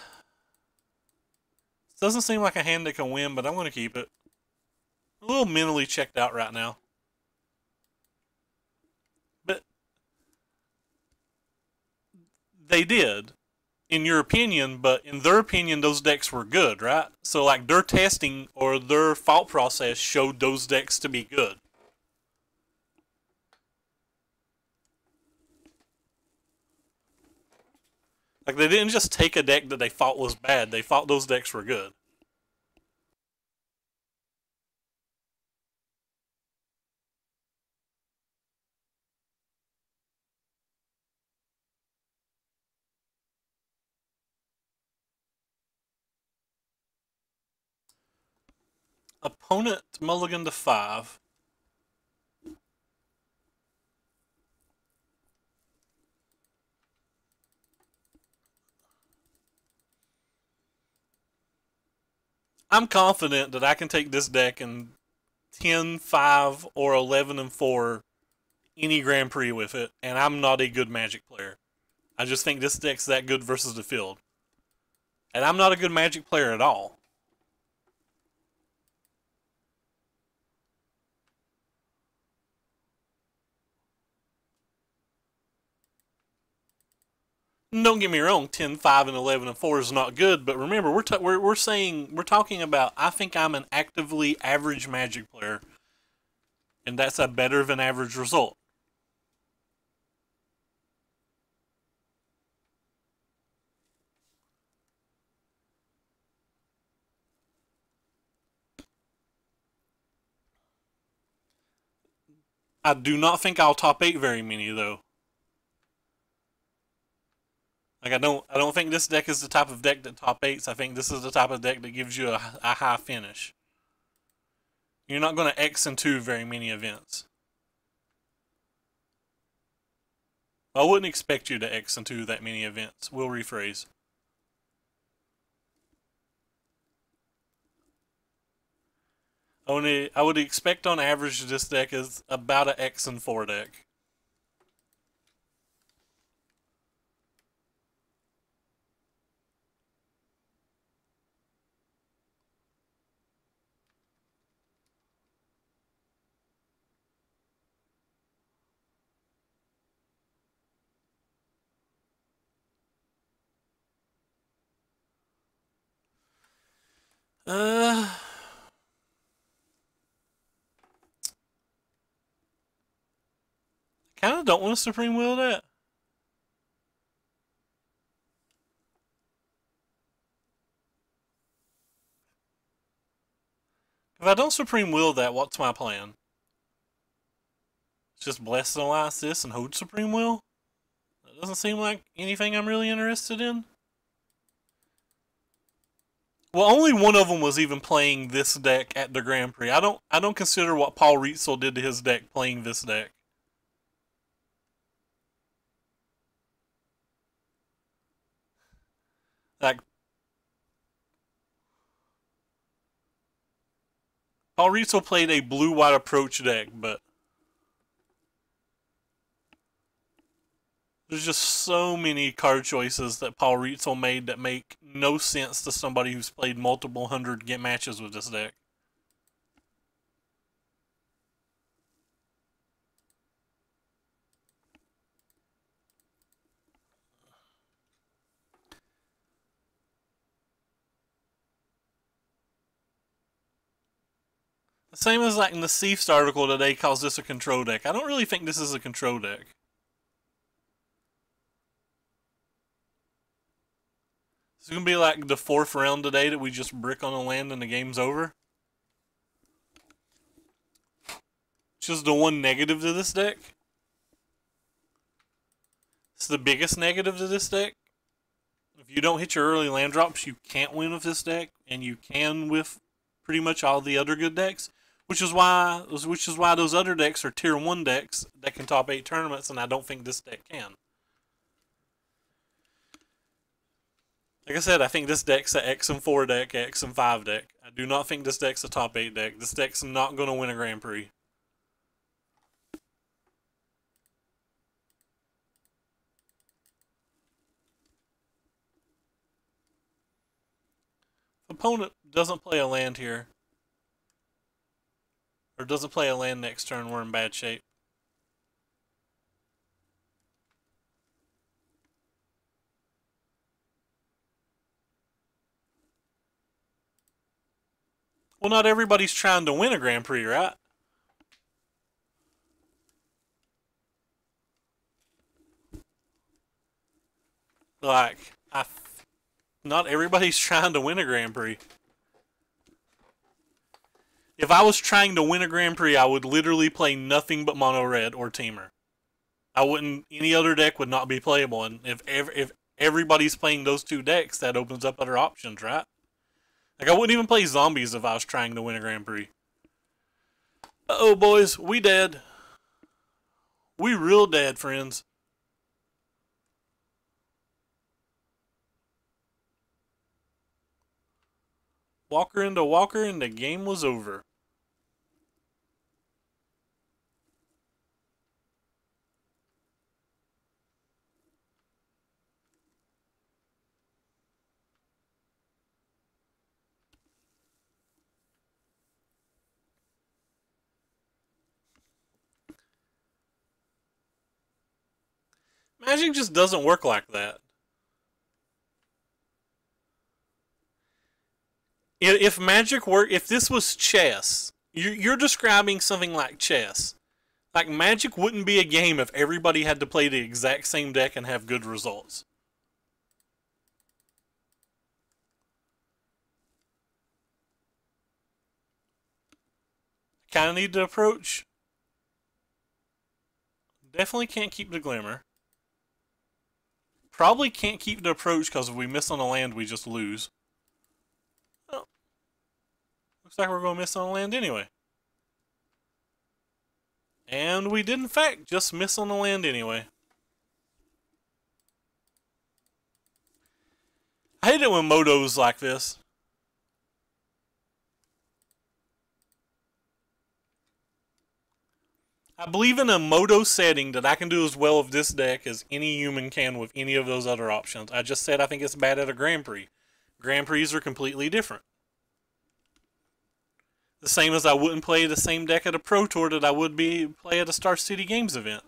seem like a hand that can win, but I'm going to keep it. A little mentally checked out right now. But they did, in your opinion, but in their opinion, those decks were good, right? So, like, their testing or their thought process showed those decks to be good. Like, they didn't just take a deck that they thought was bad, they thought those decks were good. Opponent mulligan to 5. I'm confident that I can take this deck and 10-5 or 11-4 any Grand Prix with it, and I'm not a good Magic player. I just think this deck's that good versus the field. And I'm not a good Magic player at all. Don't get me wrong, 10-5 and 11-4 is not good, but remember, we're talking about I think I'm an actively average Magic player, and that's a better than average result. I do not think I'll top 8 very many though. Like I don't think this deck is the type of deck that top 8s. I think this is the type of deck that gives you a high finish. You're not going to X and 2 very many events. I wouldn't expect you to X and 2 that many events. We'll rephrase. I would expect on average this deck is about an X and 4 deck. Uh, kind of don't want to Supreme Will that. If I don't Supreme Will that, what's my plan? Just bless and alliance this and hold Supreme Will? That doesn't seem like anything I'm really interested in. Well, only one of them was even playing this deck at the Grand Prix. I don't consider what Paul Rietzel did to his deck playing this deck. Like Paul Rietzel played a blue-white approach deck, but there's just so many card choices that Paul Rietzel made that make no sense to somebody who's played multiple hundred get matches with this deck. The same as like in the Seif's article today calls this a control deck. I don't really think this is a control deck. It's gonna be like the 4th round today that we just brick on a land and the game's over. Which is the one negative to this deck. It's the biggest negative to this deck. If you don't hit your early land drops, you can't win with this deck, and you can with pretty much all the other good decks. Which is why those other decks are tier 1 decks that can top 8 tournaments, and I don't think this deck can. Like I said, I think this deck's a X and 4 deck, X and 5 deck. I do not think this deck's a top 8 deck. This deck's not going to win a Grand Prix. If opponent doesn't play a land here, or doesn't play a land next turn, we're in bad shape. Well, not everybody's trying to win a Grand Prix, right? Like, not everybody's trying to win a Grand Prix. If I was trying to win a Grand Prix, I would literally play nothing but mono red or Teamer. I wouldn't. Any other deck would not be playable, and if everybody's playing those two decks, that opens up other options, right? Like I wouldn't even play zombies if I was trying to win a Grand Prix. Uh-oh, boys, we dead. We real dead, friends. Walker into Walker, and the game was over. Magic just doesn't work like that. If Magic worked, if this was chess, you're describing something like chess. Like, Magic wouldn't be a game if everybody had to play the exact same deck and have good results. Kind of need to approach. Definitely can't keep the Glimmer. Probably can't keep the approach because if we miss on a land, we just lose. Oh. Looks like we're going to miss on a land anyway. And we did, in fact, just miss on the land anyway. I hate it when Moto's like this. I believe in a Moto setting that I can do as well with this deck as any human can with any of those other options. I just said I think it's bad at a Grand Prix. Grand Prix are completely different. The same as I wouldn't play the same deck at a Pro Tour that I would play at a Star City Games event.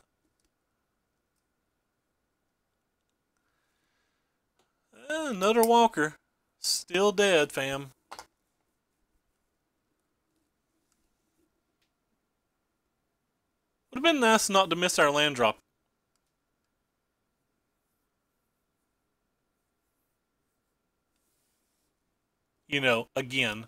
Another Walker. Still dead, fam. Would have been nice not to miss our land drop. You know, again.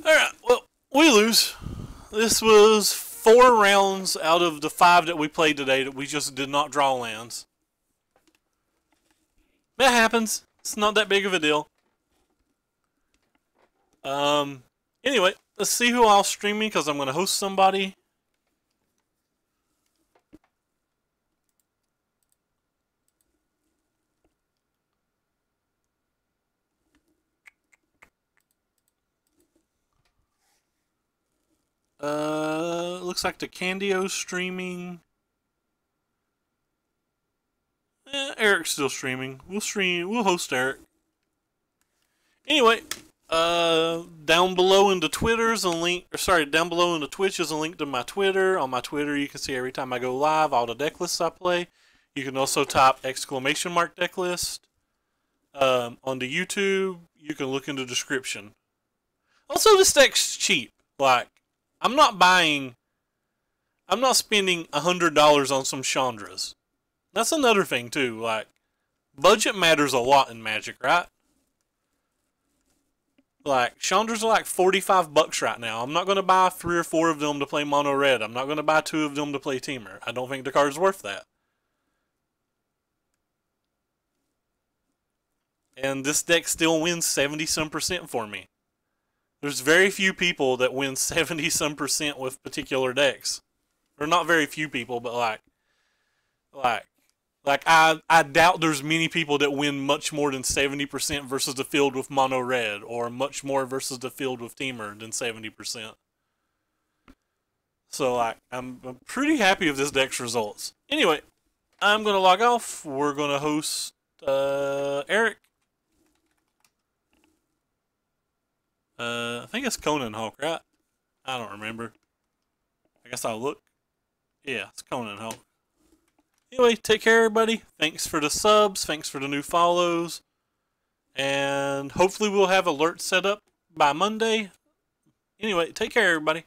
Alright, well, we lose. This was 4 rounds out of the 5 that we played today that we just did not draw lands. That happens. It's not that big of a deal. Anyway, let's see who I'll streaming because I'm going to host somebody. Looks like the Candio's streaming. Eric's still streaming. We'll host Eric. Anyway, down below in the Twitter's a link, or sorry, down below in the Twitch is a link to my Twitter. On my Twitter, you can see every time I go live, all the deck lists I play. You can also type !! deck list. On the YouTube, you can look in the description. Also, this deck's cheap. Like, I'm not spending $100 on some Chandras. That's another thing, too. Like, budget matters a lot in Magic, right? Like, Chandras are like $45 right now. I'm not going to buy 3 or 4 of them to play Mono Red. I'm not going to buy 2 of them to play Teamer. I don't think the card's worth that. And this deck still wins 70-some% for me. There's very few people that win 70-some% with particular decks. Or not very few people, but I doubt there's many people that win much more than 70% versus the field with Mono Red, or much more versus the field with Teamer than 70%. So, like, I'm pretty happy with this deck's results. Anyway, I'm going to log off. We're going to host Eric. I think it's Conan Hawk, right? I don't remember. I guess I'll look. Yeah, it's Conan Hawk. Anyway, take care, everybody. Thanks for the subs. Thanks for the new follows. And hopefully we'll have alerts set up by Monday. Anyway, take care, everybody.